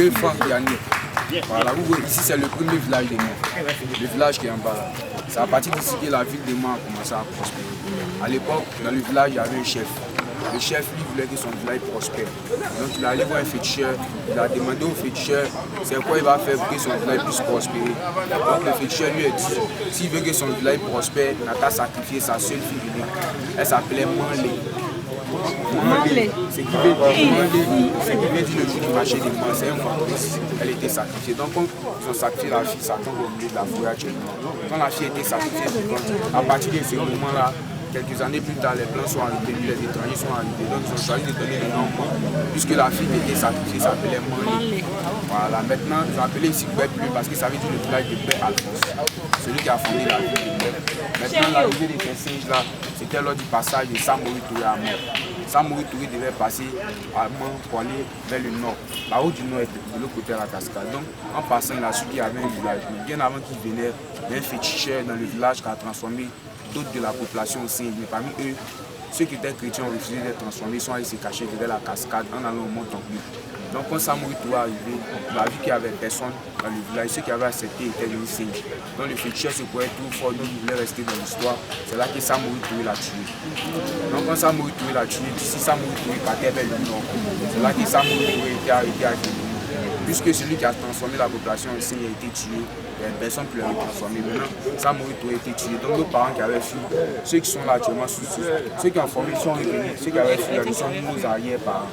voyez Franck Yannick. Voilà, vous voyez, ici c'est le premier village de Mans. Le village qui est en bas là. C'est à partir d'ici que la ville de Mans a commencé à prospérer. À l'époque, dans le village, il y avait un chef. Le chef, lui, voulait que son village prospère. Donc il est allé voir un féticheur, il a demandé au féticheur c'est quoi il va faire pour que son village puisse prospérer. Donc le féticheur lui a dit, s'il veut que son village prospère, il n'a qu'à sacrifier sa seule fille unique. Elle s'appelait Manlé. Manlé, c'est qui veut dire le jour du marché des Mans, c'est un vendredi. Elle était sacrifiée. Donc quand ils ont sacrifié la fille, ça tombe au milieu de la forêt actuellement. Quand la fille était sacrifiée, à partir de ce moment-là, quelques années plus tard, les Blancs sont arrivés, puis les étrangers sont arrivés. Donc ils ont choisi de donner le nom Mans. Puisque la fille était sacrifiée, ça s'appelait Manlé. Voilà, maintenant ils ont appelé ici Bête-Bleu parce que ça veut dire le village de Père Alphonse, celui qui a fondé la ville de Bleu. Maintenant l'arrivée de ces singes là, c'était lors du passage de Samori Touré à Mans. Samori Touré devait passer à Mans pour aller vers le nord. La route du nord était de l'autre côté de la cascade. Donc en passant, il a su qu'il y avait un village. Mais bien avant qu'il venait, il y a un féticheur dans le village qui a transformé d'autres de la population aussi, mais parmi eux, ceux qui étaient chrétiens ont refusé d'être transformés, sont allés se cacher derrière la cascade en allant au mont Tonglou. Donc quand Samori Touré est arrivé, il a vu qu'il n'y avait personne dans le village, ceux qui avaient accepté étaient des singes. Donc le féticheur se croyait tout fort, donc il voulait rester dans l'histoire, c'est là que Samori Touré l'a tué. Donc quand Samori Touré l'a tué, d'ici Samori Touré partait vers le nord, c'est là que Samori Touré était arrêté à Guinée. Puisque celui qui a transformé la population en signe a été tué, personne ne peut le transformer. Maintenant, Samori Touré a été tué. Donc nos parents qui avaient fui, ceux qui sont là actuellement, ceux qui ont formé sont revenus, ceux qui avaient fui, ils sont nos arrière-parents.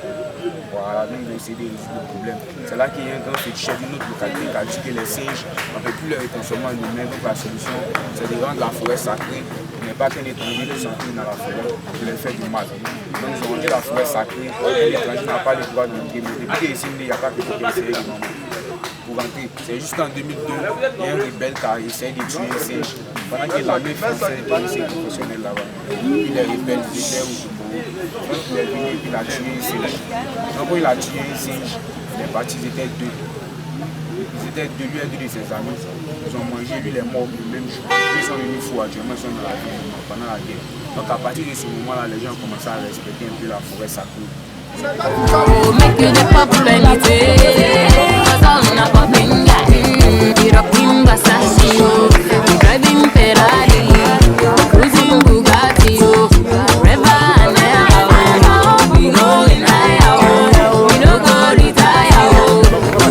Voilà, donc ils ont essayé de résoudre le problème. C'est là qu'il y a un grand féticheur d'une autre localité qui a dit que les singes, on ne peut plus les transformer en humains. Donc la solution, c'est de rendre la forêt sacrée. Il n'est pas qu'un étranger qui s'enfuit dans la forêt, de les faire du mal. Donc ils ont rendu la forêt sacrée, l'étranger n'a pas le droit d'entrer. Mais depuis qu'il il n'y a pas que qui essaie de pour rentrer. C'est juste en 2002, il y a un rebelle qui a essayé de tuer un singe. Pendant que l'armée française était un professionnel là-bas. Puis les rebelles étaient au Togo. Donc il est venu et il a tué un singe. Donc quand il a tué un singe, les partis étaient deux. Ils étaient deux, lui et deux de ses amis. Ils ont mangé, lui il est mort le même jour. Ils sont venus fous actuellement, ils sont dans la guerre, pendant la guerre. Donc à partir de ce moment-là, les gens ont commencé à respecter un peu la forêt sacrée. Make it a popularity, cause I'm not popping guy. You're rocking Versace, you're driving Ferrari, cruising Bugatti, forever and ever. We going higher, we don't go retire.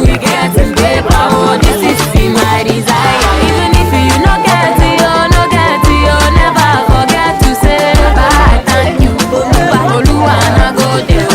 We getting paper, this is my desire. Even if you no get it, never forget to say bye, thank you. Oluwana go there.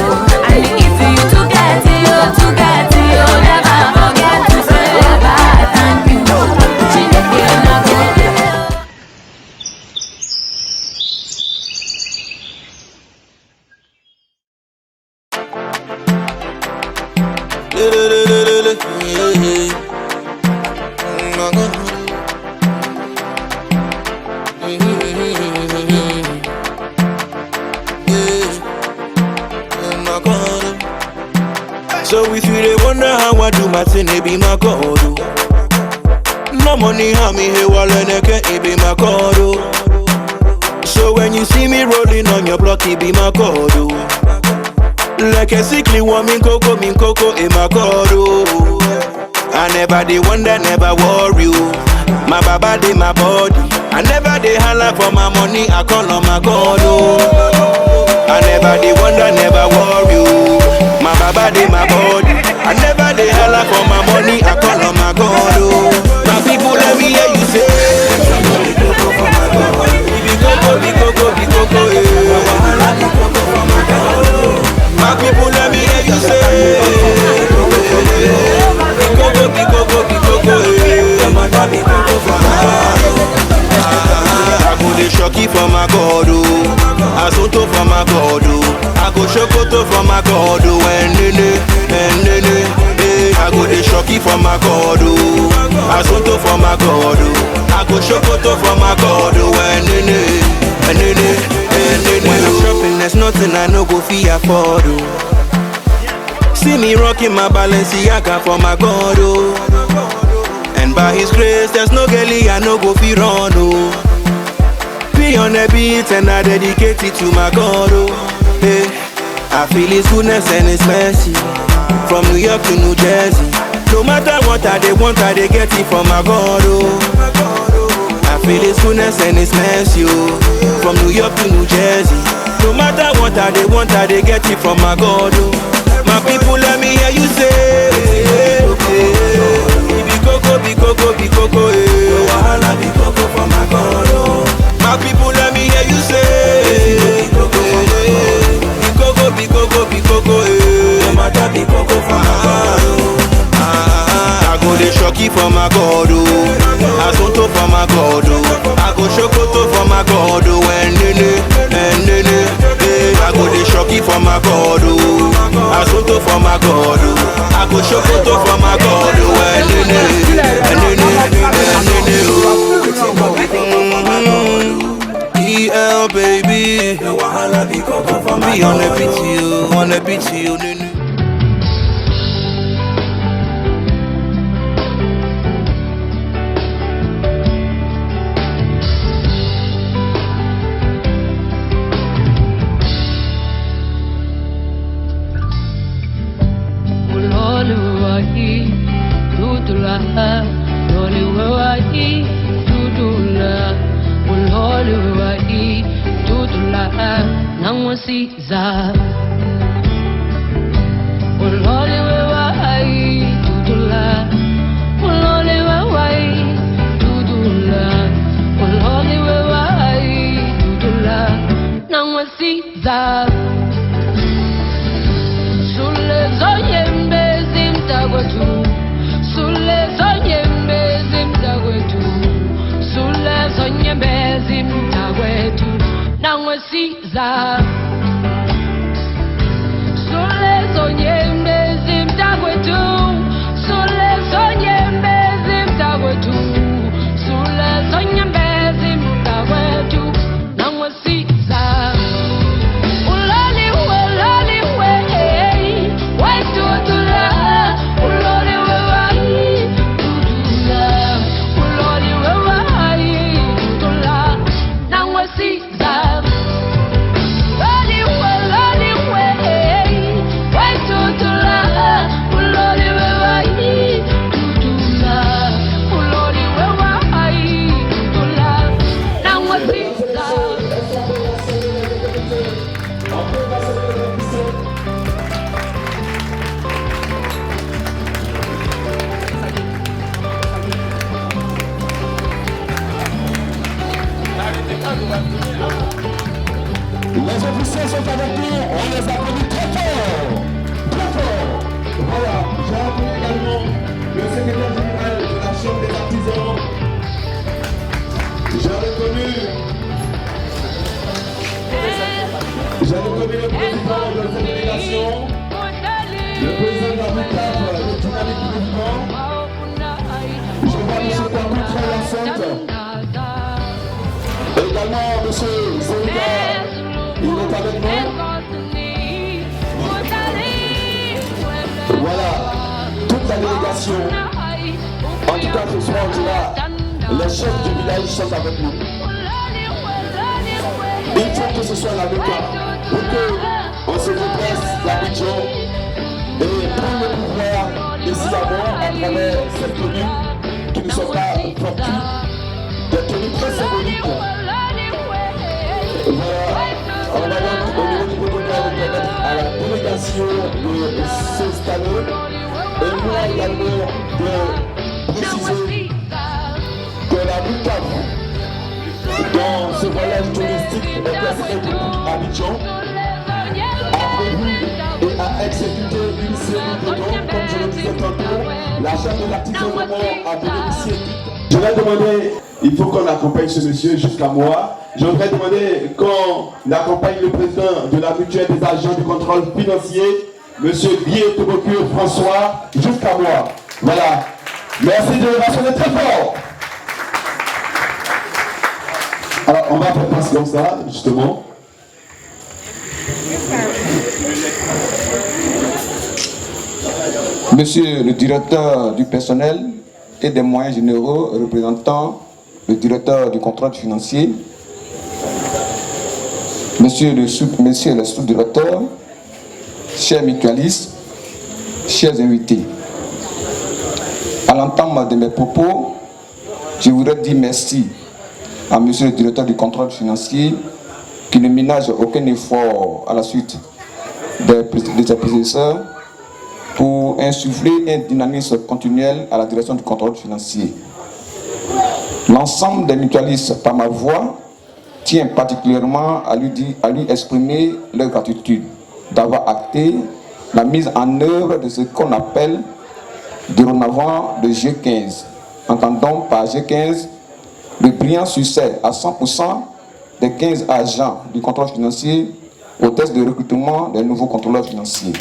So if you they wonder how I do my thing, it be my code. No money, how me here while it be my code. So when you see me rolling on your block, it be my code. Like a sickly woman, coco, in my code. I never they wonder, never worry. My baba they my body. I never they holler for my money, I call on my God. I never they wonder, never worry. My baba they my body. I never they holler for my money, I call on my God. My people let me hear you say, my people let me hear you say, I go the shocky for my God, Asunto for my God, I go shokoto for my God, I go the shocky for my God, Asunto for my God, I go shokoto for my God, when I'm shopping, there's nothing I no go fee afford. See me rocking my Balenciaga for my God, and by His grace, there's no girlie I no go fee run. Be on the beat and I dedicate it to my God. Hey, I feel His goodness and His mercy. from New York to New Jersey. No matter what I want, I get it from my God, oh. I feel His goodness and His mercy, oh. From New York to New Jersey. No matter what I want, I get it from my God, oh. My people, let me hear you say, be coco, eh. Wahala be coco for my God, oh. My people, let me hear you say, be coco, eh. No matter be coco for my God, oh. I go the shocky for my God, oh. I sonto for my God, oh. I go shokoto for my God, oh. And I go the shocky for my God, oh. I sonto for my God, oh. I go shokoto for my God, oh. EL baby, be on the beach, you. Je vais demander, il faut qu'on accompagne ce monsieur jusqu'à moi. Je voudrais demander qu'on accompagne le président de la mutuelle des agents du contrôle financier, monsieur Bié-Tobocure François, jusqu'à moi. Voilà. Merci de rassonner très fort. Alors, on va faire passer comme ça, justement. Monsieur le directeur du personnel et des moyens généraux représentant le directeur du contrôle financier, monsieur le sous-directeur, chers mutualistes, chers invités, à l'entame de mes propos, je voudrais dire merci à monsieur le directeur du contrôle financier qui ne ménage aucun effort à la suite de ses prédécesseurs pour insuffler un dynamisme continuel à la direction du contrôle financier. L'ensemble des mutualistes, par ma voix, tient particulièrement à lui exprimer leur gratitude d'avoir acté la mise en œuvre de ce qu'on appelle dorénavant le G15. Entendons par G15 le brillant succès à 100% des 15 agents du contrôle financier au test de recrutement des nouveaux contrôleurs financiers.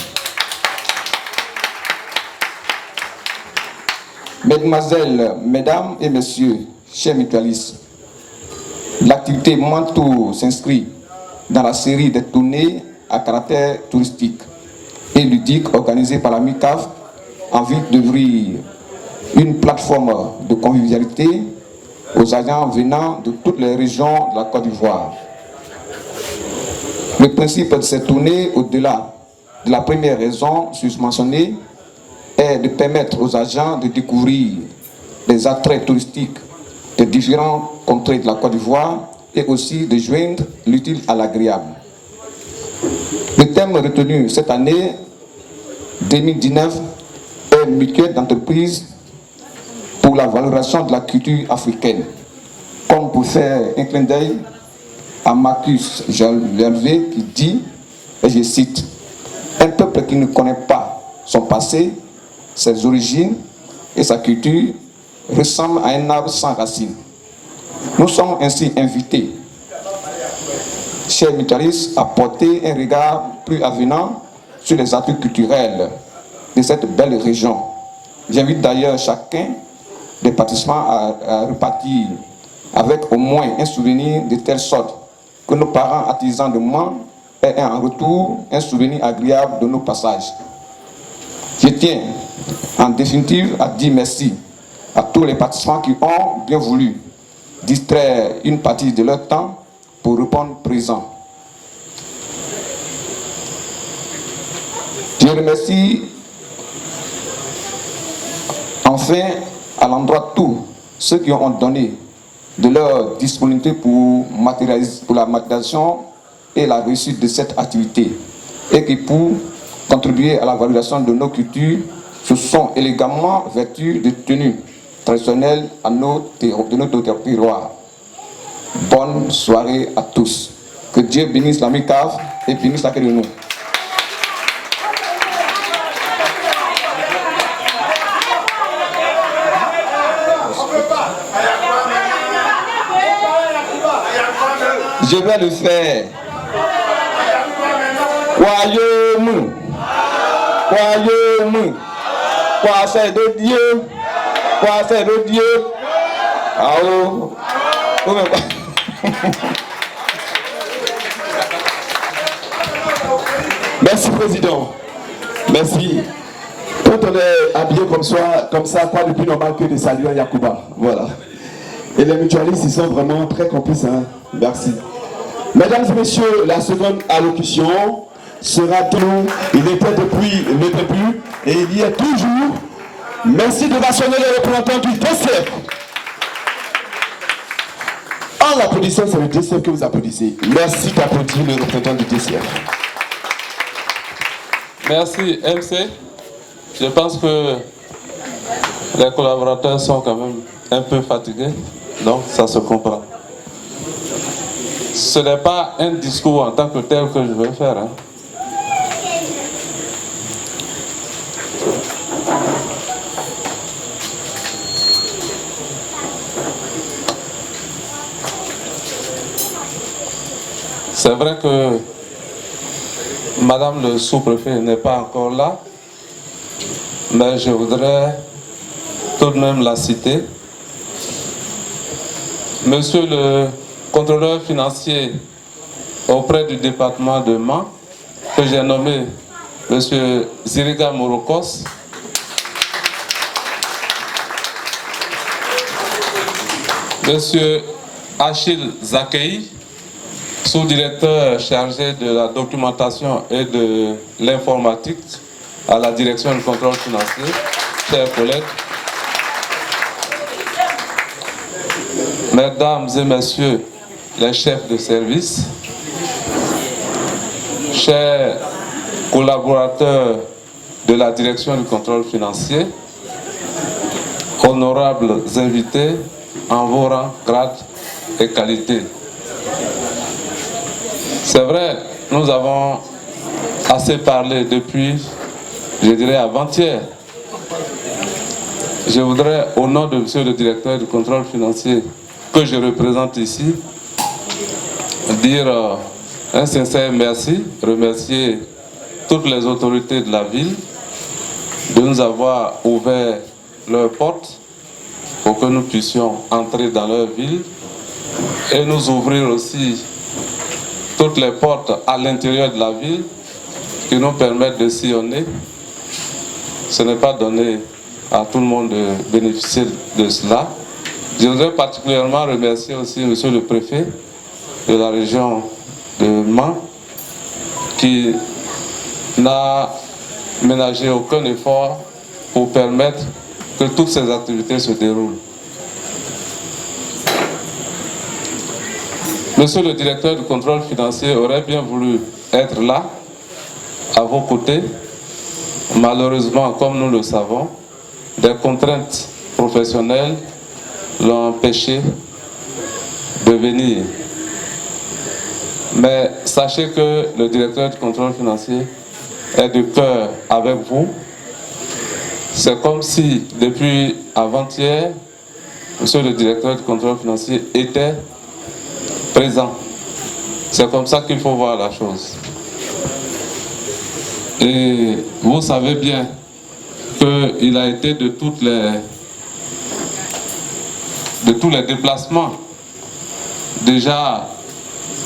Mesdemoiselles, mesdames et messieurs, chers mutualistes, l'activité Mantour s'inscrit dans la série des tournées à caractère touristique et ludique organisée par la MUCAF en vue d'ouvrir une plateforme de convivialité aux agents venant de toutes les régions de la Côte d'Ivoire. Le principe de cette tournée, au-delà de la première raison susmentionnée, est de permettre aux agents de découvrir les attraits touristiques de différents contrées de la Côte d'Ivoire et aussi de joindre l'utile à l'agréable. Le thème retenu cette année 2019 est mutuelle d'entreprise pour la valorisation de la culture africaine. Comme pour faire un clin d'œil à Marcus Gervais qui dit, et je cite, « Un peuple qui ne connaît pas son passé, ses origines et sa culture ressemble à un arbre sans racines. » Nous sommes ainsi invités, chers mutualistes, à porter un regard plus avenant sur les atouts culturels de cette belle région. J'invite d'ailleurs chacun des participants à repartir avec au moins un souvenir de telle sorte que nos parents artisans de moi aient en retour un souvenir agréable de nos passages. Je tiens en définitive à dire merci à tous les participants qui ont bien voulu distraire une partie de leur temps pour répondre présent. Je remercie enfin à l'endroit tous ceux qui ont donné de leur disponibilité pour la matérialisation et la réussite de cette activité et qui pour contribuer à la valorisation de nos cultures se sont élégamment vêtus de tenues traditionnelles de notre terroir. Bonne soirée à tous. Que Dieu bénisse la MUCAF et bénisse chacun de nous. Je vais le faire. Royaume, royaume, quoi c'est de Dieu, quoi c'est de Dieu. Ah oh, Merci Président. Merci. Quand on est habillé comme ça, quoi de plus normal que de saluer Yacouba. Voilà. Et les mutualistes, ils sont vraiment très complices. Hein. Merci. Mesdames et messieurs, la seconde allocution sera de nous. Il était depuis le début et il y est toujours. Merci de rassonner les représentants du DCF. En l'applaudissant, c'est le DCF que vous applaudissez. Merci d'applaudir le représentant du DCF. Merci MC. Je pense que les collaborateurs sont quand même un peu fatigués, donc ça se comprend. Ce n'est pas un discours en tant que tel que je vais faire. Hein. C'est vrai que Madame le sous-préfet n'est pas encore là, mais je voudrais tout de même la citer. Monsieur le contrôleur financier auprès du département de Mans, que j'ai nommé Monsieur Ziriga Morokos, Monsieur Achille Zakei, sous-directeur chargé de la documentation et de l'informatique à la direction du contrôle financier, chers collègues, mesdames et messieurs les chefs de service, chers collaborateurs de la direction du contrôle financier, honorables invités en vos rangs, grades et qualités. C'est vrai, nous avons assez parlé depuis, je dirais, avant-hier. Je voudrais, au nom de monsieur le directeur du contrôle financier que je représente ici, dire un sincère merci, remercier toutes les autorités de la ville de nous avoir ouvert leurs portes pour que nous puissions entrer dans leur ville et nous ouvrir aussi toutes les portes à l'intérieur de la ville qui nous permettent de sillonner. Ce n'est pas donné à tout le monde de bénéficier de cela. Je voudrais particulièrement remercier aussi monsieur le préfet de la région de Mans qui n'a ménagé aucun effort pour permettre que toutes ces activités se déroulent. Monsieur le directeur du contrôle financier aurait bien voulu être là, à vos côtés. Malheureusement, comme nous le savons, des contraintes professionnelles l'ont empêché de venir. Mais sachez que le directeur du contrôle financier est de cœur avec vous. C'est comme si, depuis avant-hier, monsieur le directeur du contrôle financier était présent. C'est comme ça qu'il faut voir la chose. Et vous savez bien qu'il a été de tous les déplacements. Déjà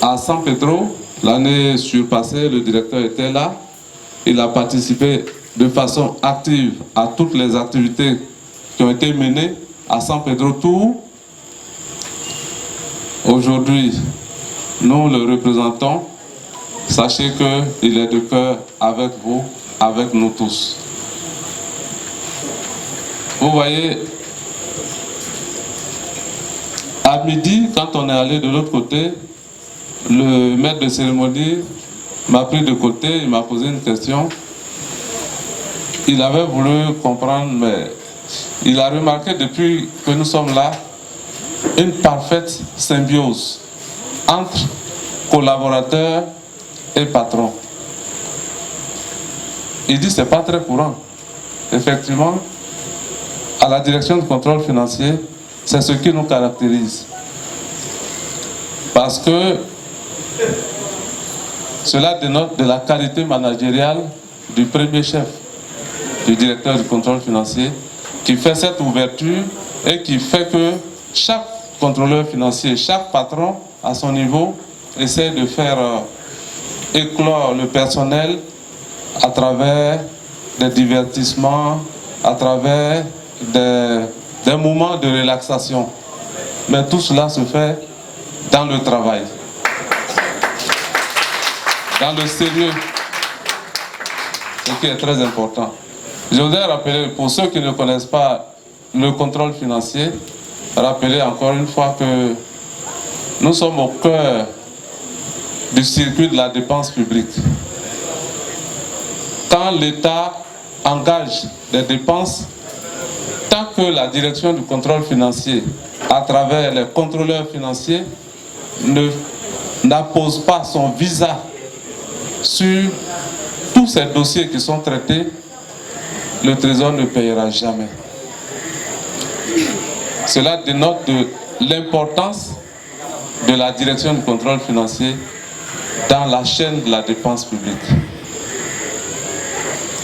à San Pedro, l'année surpassée, le directeur était là. Il a participé de façon active à toutes les activités qui ont été menées à San Pedro Tour. Aujourd'hui, nous le représentons. Sachez qu'il est de cœur avec vous, avec nous tous. Vous voyez, à midi, quand on est allé de l'autre côté, le maître de cérémonie m'a pris de côté, il m'a posé une question. Il avait voulu comprendre, mais il a remarqué depuis que nous sommes là, une parfaite symbiose entre collaborateurs et patrons. Il dit c'est pas très courant. Effectivement, à la direction du contrôle financier, c'est ce qui nous caractérise. Parce que cela dénote de la qualité managériale du premier chef, du directeur du contrôle financier, qui fait cette ouverture et qui fait que chaque contrôleur financier, chaque patron à son niveau, essaie de faire éclore le personnel à travers des divertissements, à travers des moments de relaxation. Mais tout cela se fait dans le travail, dans le sérieux, ce qui est très important. Je voudrais rappeler, pour ceux qui ne connaissent pas le contrôle financier, rappeler encore une fois que nous sommes au cœur du circuit de la dépense publique. Quand l'État engage des dépenses, tant que la direction du contrôle financier, à travers les contrôleurs financiers, n'appose pas son visa sur tous ces dossiers qui sont traités, le Trésor ne payera jamais. Cela dénote de l'importance de la direction du contrôle financier dans la chaîne de la dépense publique.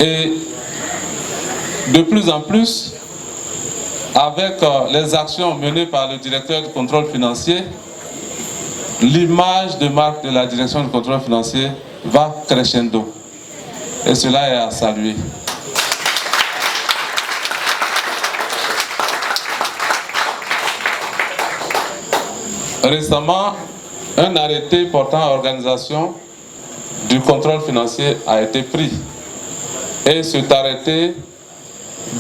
Et de plus en plus, avec les actions menées par le directeur du contrôle financier, l'image de marque de la direction du contrôle financier va crescendo. Et cela est à saluer. Récemment, un arrêté portant organisation du contrôle financier a été pris. Et cet arrêté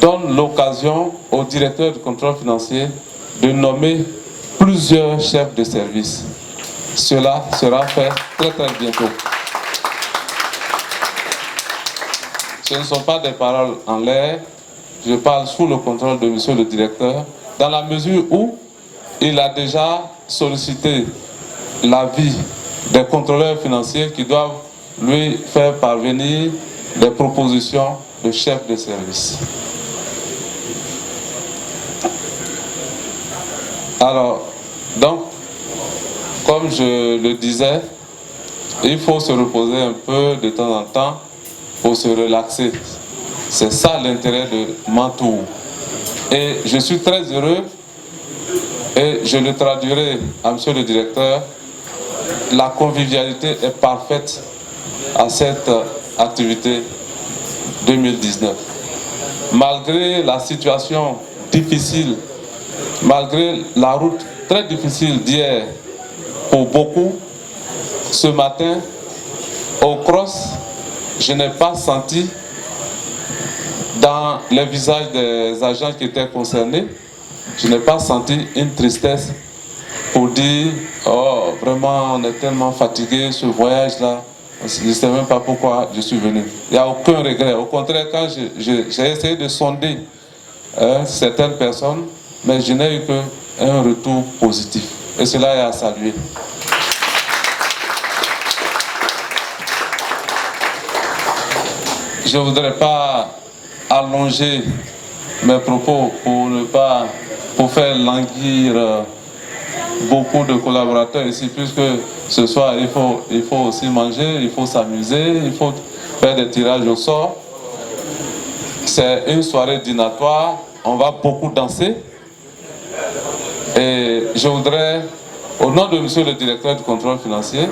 donne l'occasion au directeur du contrôle financier de nommer plusieurs chefs de service. Cela sera fait très très bientôt. Ce ne sont pas des paroles en l'air, je parle sous le contrôle de monsieur le directeur, dans la mesure où il a déjà sollicité l'avis des contrôleurs financiers qui doivent lui faire parvenir des propositions de chefs de service. Alors, donc, comme je le disais, il faut se reposer un peu de temps en temps pour se relaxer. C'est ça l'intérêt de Mantour. Et je suis très heureux, et je le traduirai à monsieur le directeur, la convivialité est parfaite à cette activité 2019. Malgré la situation difficile, malgré la route très difficile d'hier pour beaucoup, ce matin, au cross, je n'ai pas senti dans les visages des agents qui étaient concernés, je n'ai pas senti une tristesse pour dire « Oh, vraiment, on est tellement fatigué, ce voyage-là, je ne sais même pas pourquoi je suis venu. » Il n'y a aucun regret. Au contraire, quand j'ai essayé de sonder certaines personnes, mais je n'ai eu qu'un retour positif. Et cela est à saluer. Je ne voudrais pas allonger mes propos pour faire languir beaucoup de collaborateurs ici, puisque ce soir il faut aussi manger, il faut s'amuser, il faut faire des tirages au sort. C'est une soirée dînatoire, on va beaucoup danser. Et je voudrais, au nom de monsieur le directeur du contrôle financier,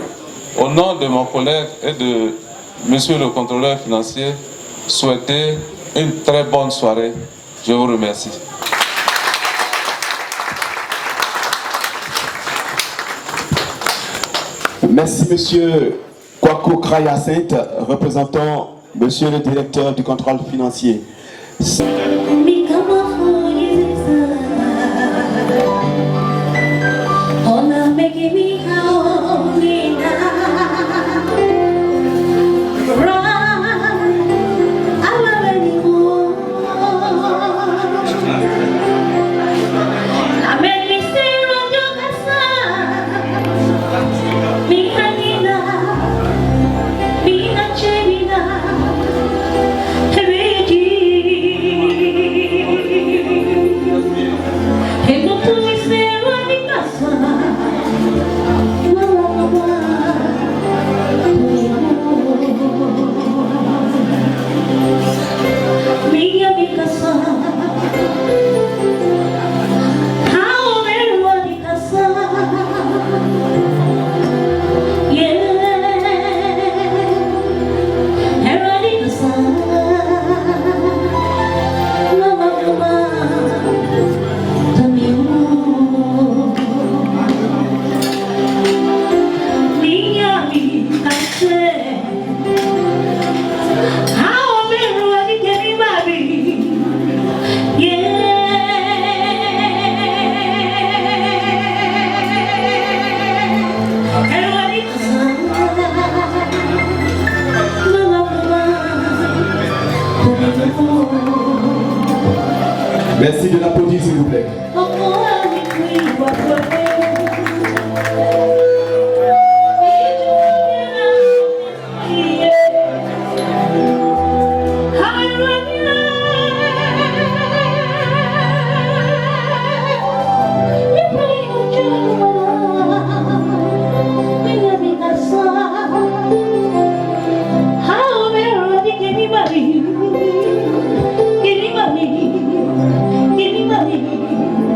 au nom de mon collègue et de monsieur le contrôleur financier, souhaiter une très bonne soirée. Je vous remercie. Merci monsieur Kwaku Kraya-Sainte, représentant monsieur le directeur du contrôle financier. Merci de l'applaudir s'il vous plaît. Give me money.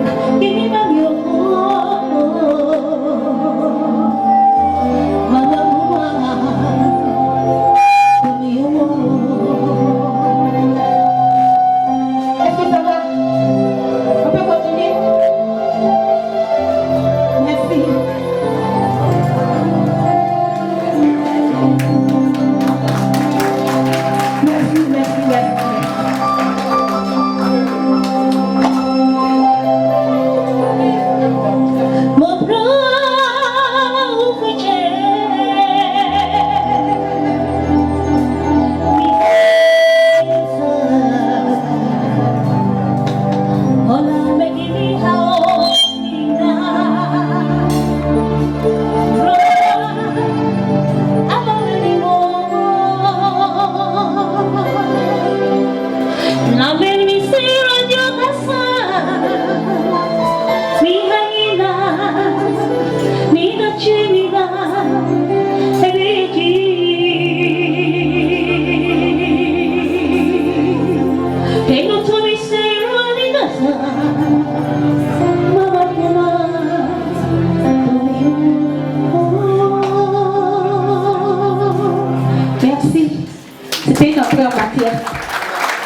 partir.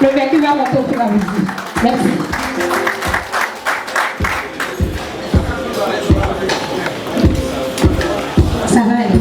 Le vécu va monter au fur et à mesure. Merci. Ça va aller.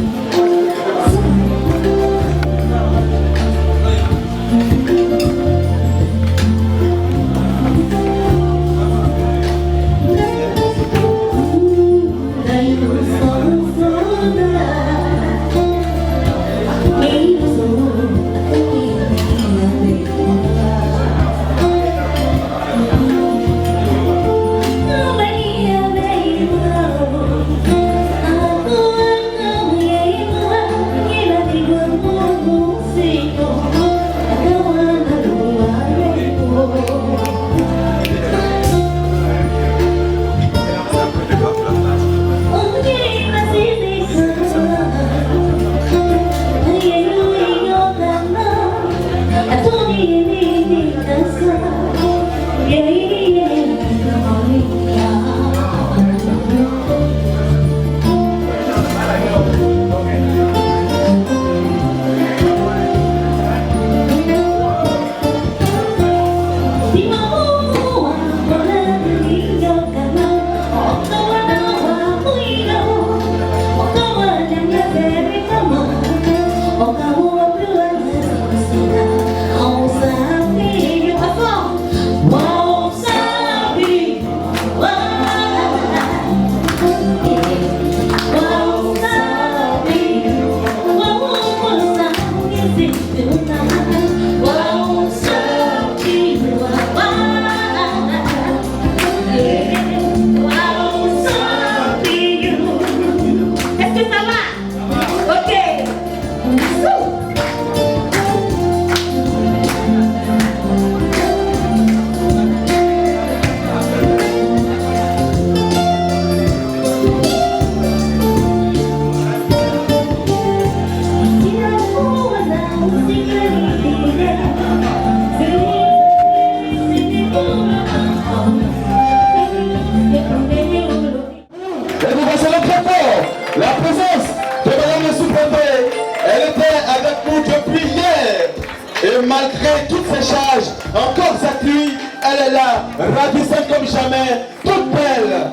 Malgré toutes ces charges, encore s'appuie, elle est là, ravissante comme jamais, toute belle.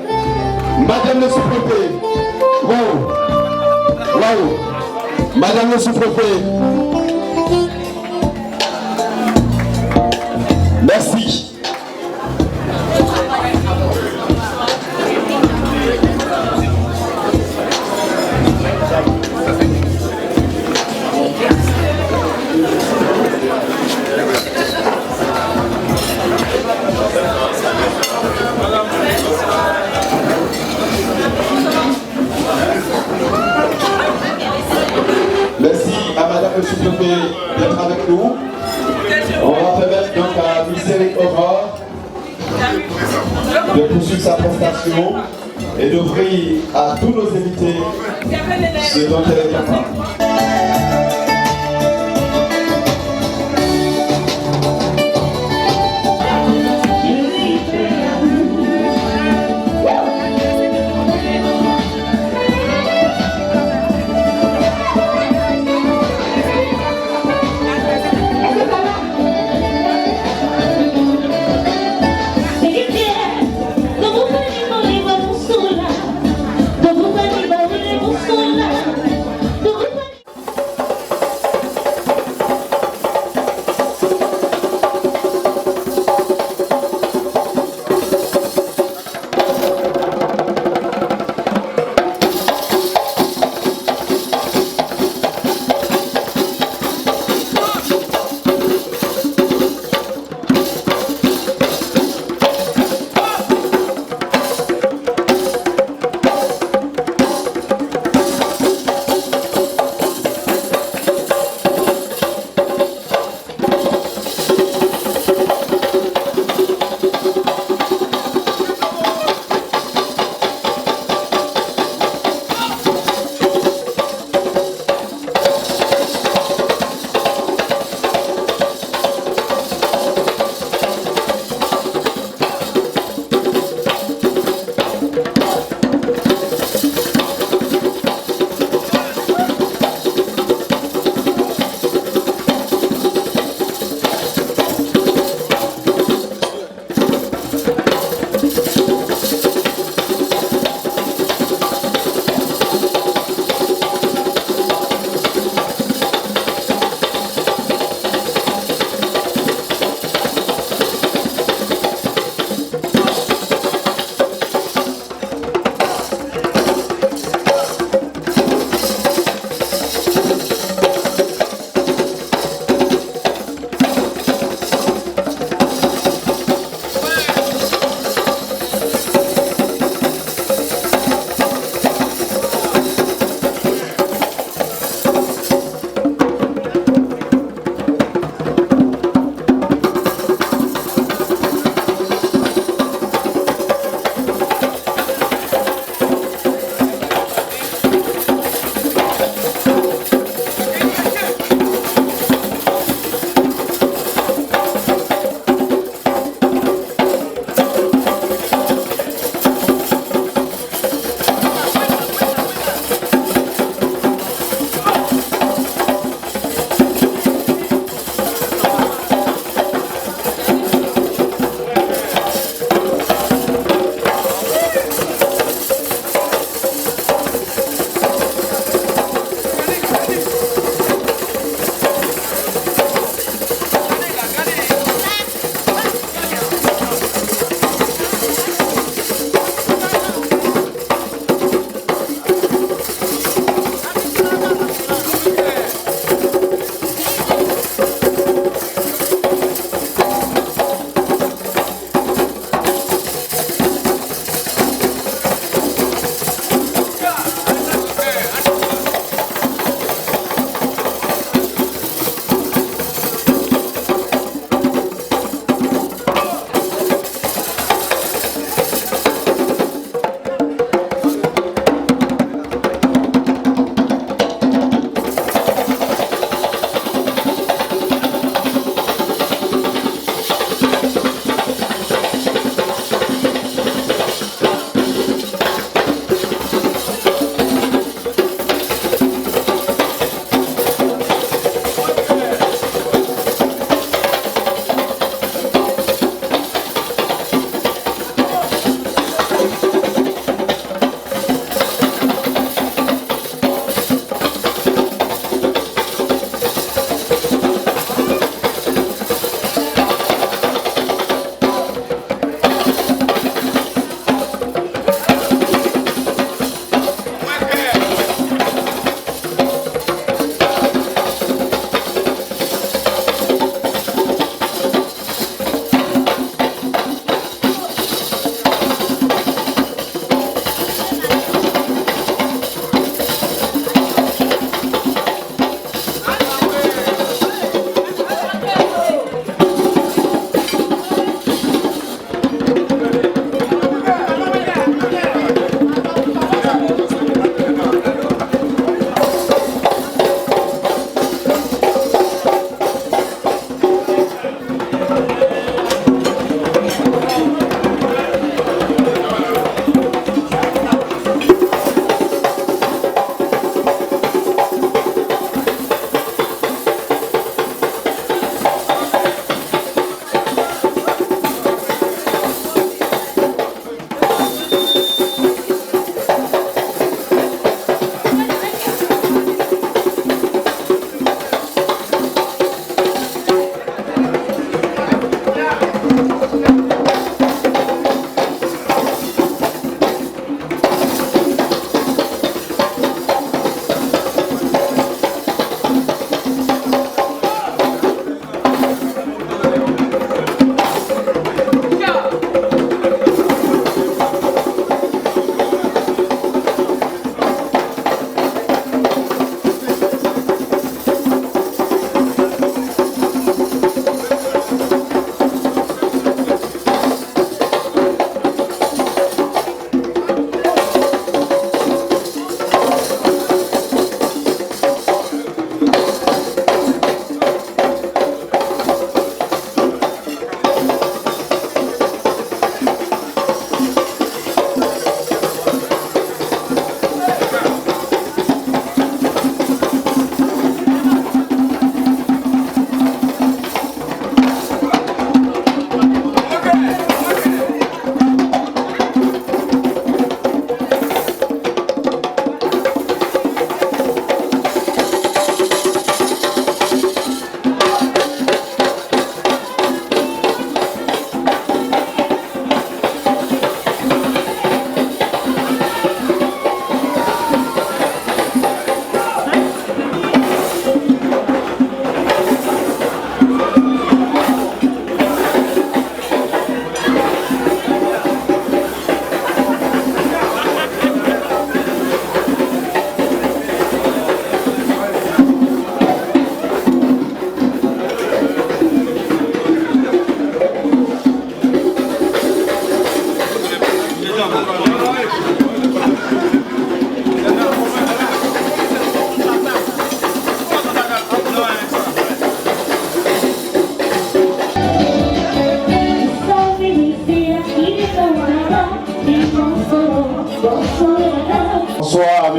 Madame le sous-préfet. Wow. Wow. Madame le sous-préfet. Merci. Merci à Madame le sous-préfet d'être avec nous. On va permettre donc à Miss Aurore de poursuivre sa prestation et d'offrir à tous nos invités ce dont elle est capable.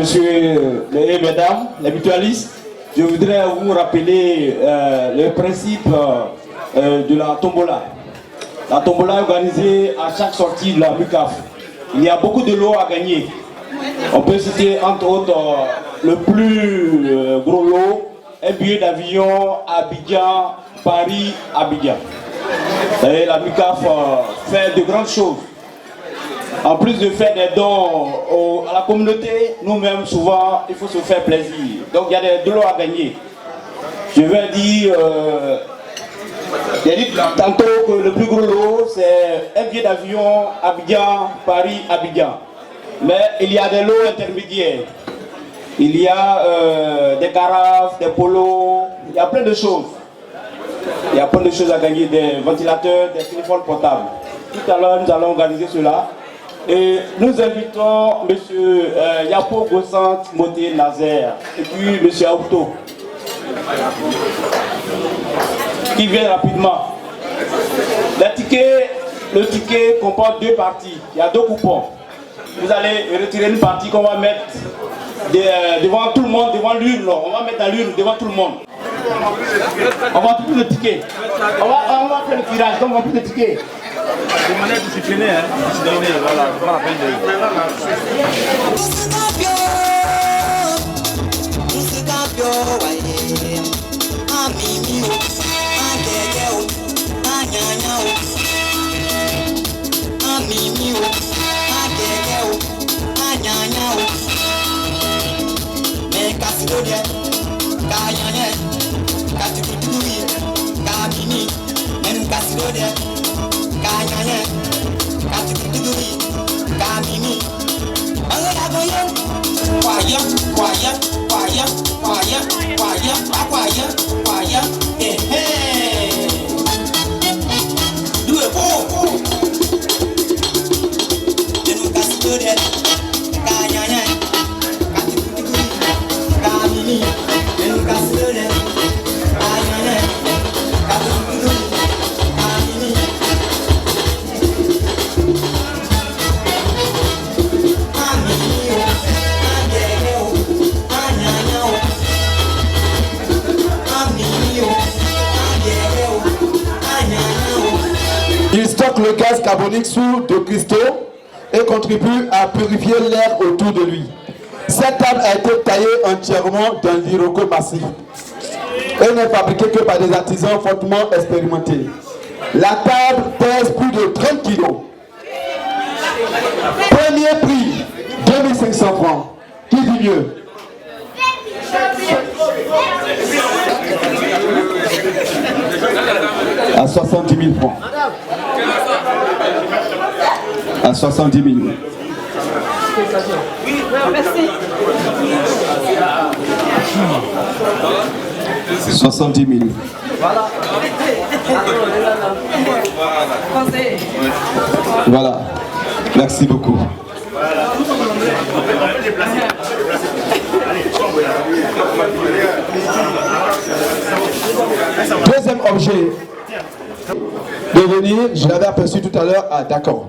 Monsieur et mesdames, les mutualistes, je voudrais vous rappeler le principe de la tombola. La tombola est organisée à chaque sortie de la MUCAF. Il y a beaucoup de lots à gagner. On peut citer entre autres le plus gros lot, un billet d'avion à Abidjan, Paris, Abidjan. Et la MUCAF fait de grandes choses. En plus de faire des dons à la communauté, nous-mêmes souvent il faut se faire plaisir. Donc il y a des lots à gagner. Je vais dire, j'ai dit tantôt que le plus gros lot c'est un billet d'avion Abidjan, Paris, Abidjan. Mais il y a des lots intermédiaires. Il y a des carafes, des polos, il y a plein de choses. Il y a plein de choses à gagner, des ventilateurs, des téléphones portables. Tout à l'heure, nous allons organiser cela. Et nous invitons M. Yapo Gossant Moté Nazaire et puis M. Aouto qui vient rapidement. Le ticket comporte deux parties. Il y a deux coupons. Vous allez retirer une partie qu'on va mettre devant tout le monde, devant l'urne. On va mettre dans l'urne devant tout le monde. On va plus le ticket. On va faire le tirage, donc on va plus le ticket. De manière disciplinée, voilà, c'est pas la peine de... Il stocke le gaz carbonique sous de cristaux et contribue à purifier l'air autour de lui. Cette table a été taillée entièrement d'un liroko massif. Elle n'est fabriquée que par des artisans fortement expérimentés. La table pèse plus de 30 kg. Premier prix, 2500 francs. Qui dit mieux? À 70 000 francs. À 70 000. Oui, merci. 70 000. Voilà. Voilà. Merci beaucoup. Deuxième objet de venir, je l'avais aperçu tout à l'heure. Ah, d'accord.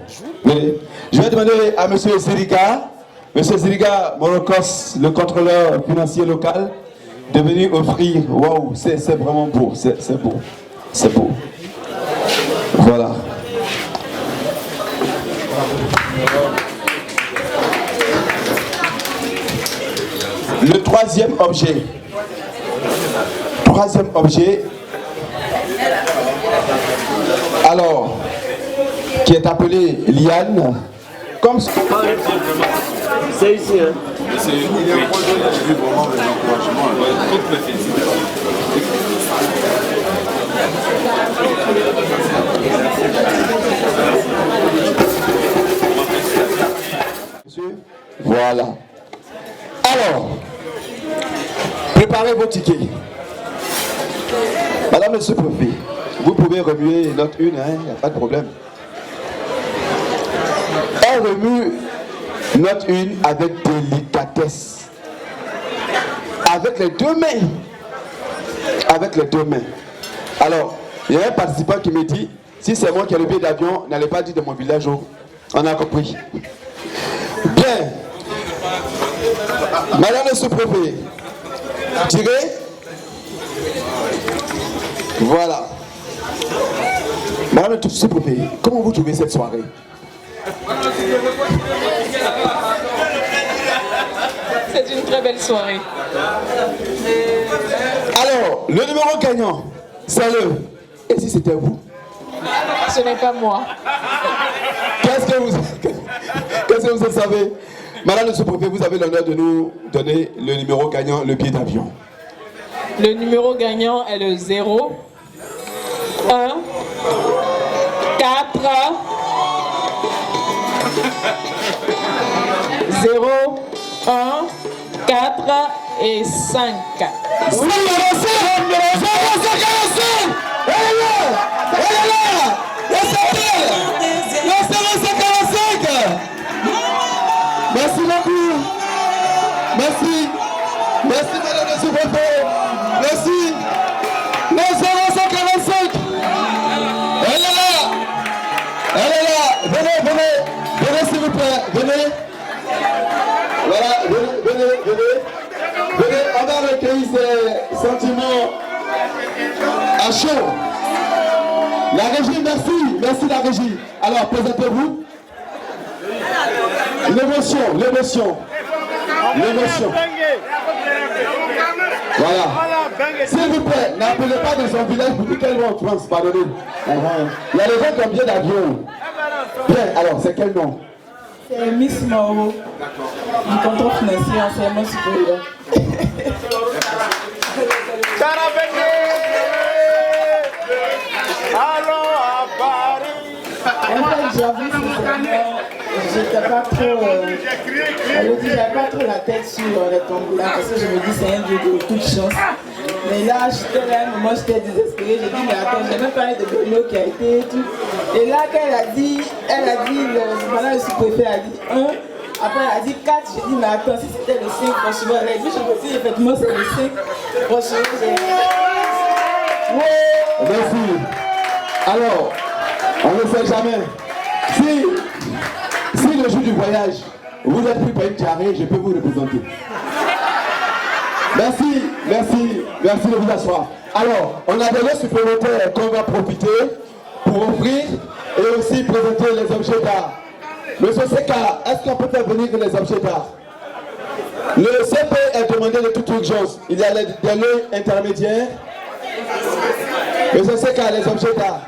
Je vais demander à M. Ziriga, M. Ziriga Morokos, le contrôleur financier local, de venir offrir. Waouh, c'est vraiment beau. C'est beau. C'est beau. Voilà. Le troisième objet. Alors, qui est appelé Liane. Comme c'est ici, hein. C'est vraiment des encouragements. Toutes mes félicitations. Voilà. Alors, préparez vos tickets. Madame, Monsieur le Préfet, vous pouvez remuer note 1, il n'y a pas de problème. Elle remue note 1 avec délicatesse. Avec les deux mains. Avec les deux mains. Alors, il y a un participant qui me dit, si c'est moi qui ai le billet d'avion, n'allez pas dire de mon village. On a compris. Bien. Madame le sous-préfet, tirez. Voilà. Madame le sous-préfet, comment vous trouvez cette soirée? C'est une très belle soirée. Alors, le numéro gagnant, c'est le... Et si c'était vous? Ce n'est pas moi. Qu'est-ce que vous en savez? Madame le sous-préfet, vous avez l'honneur de nous donner le numéro gagnant, le billet d'avion. Le numéro gagnant est le 0 1 4 0 1 4 et 5. Oui, merci beaucoup. Merci. Merci madame le sous-préfet. Merci. Le 0545. Elle est là. Elle est là. Venez s'il vous plaît. Venez. Voilà, venez. On va recueillir ces sentiments à chaud. La régie, merci la régie. Alors, présentez-vous. L'émotion. Voilà. S'il vous plaît, n'appelez pas de son village pour dire qu'elle va en France, pardonnez. Il y a les gens qui ont bien d'avion. Bien, alors, c'est quel nom? C'est Miss Moro, du contrôle financier enseignement supérieur. En fait, j'avoue sincèrement, j'avais pas trop la tête sur les tombolas parce que je me dis c'est un jeu de toute chance. Mais là, j'étais là, à un moment, j'étais désespérée. J'ai dit, mais attends, j'ai même parlé de Bruno qui a été et tout. Et là, quand elle a dit, madame le sous-préfet a dit 1, après elle a dit 4, j'ai dit, mais attends, si c'était le 5, franchement, elle a dit, je me dis, effectivement, c'est le 5. Franchement, j'ai... Merci. Alors, on ne sait jamais. Si le jour du voyage, vous êtes pris par une diarrhée, je peux vous représenter. Merci de vous asseoir. Alors, on a des lots supplémentaires qu'on va profiter pour offrir et aussi présenter les objets d'art. Monsieur Seka, est-ce qu'on peut faire venir les objets d'art? Le CP est demandé de toute urgence. Il y a des lots intermédiaires. Monsieur Seka, les objets d'art.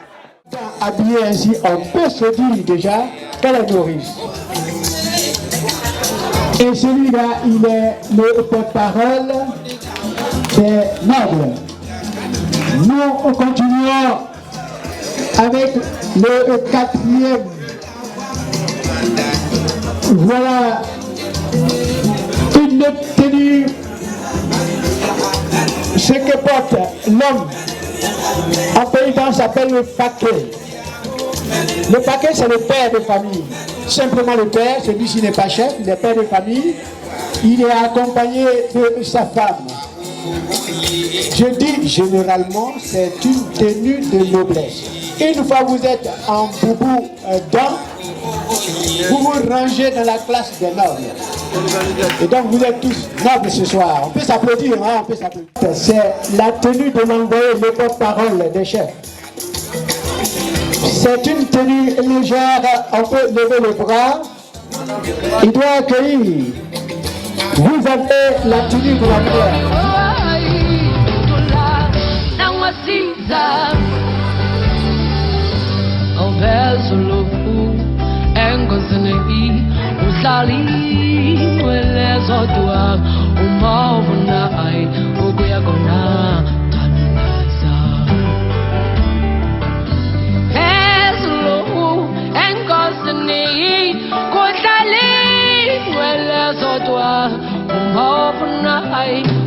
Habillé ainsi, on peut se dire déjà qu'elle est nourrice. Et celui-là, il est le porte-parole des nobles. Nous continuons avec le 4e. Voilà une tenue, ce que porte l'homme. En paysan s'appelle le paquet. Le paquet, c'est le père de famille. Simplement le père, celui-ci n'est pas chef, il est père de famille. Il est accompagné de sa femme. Je dis généralement, c'est une tenue de noblesse. Une fois que vous êtes en boubou dents, vous vous rangez dans la classe des nobles. Et donc vous êtes tous nobles ce soir. On peut s'applaudir, hein, on peut s'applaudir. C'est la tenue de l'envoyé, le porte-parole des chefs. C'est une tenue légère, on peut lever les bras. Il doit accueillir. Vous avez la tenue de la prière. I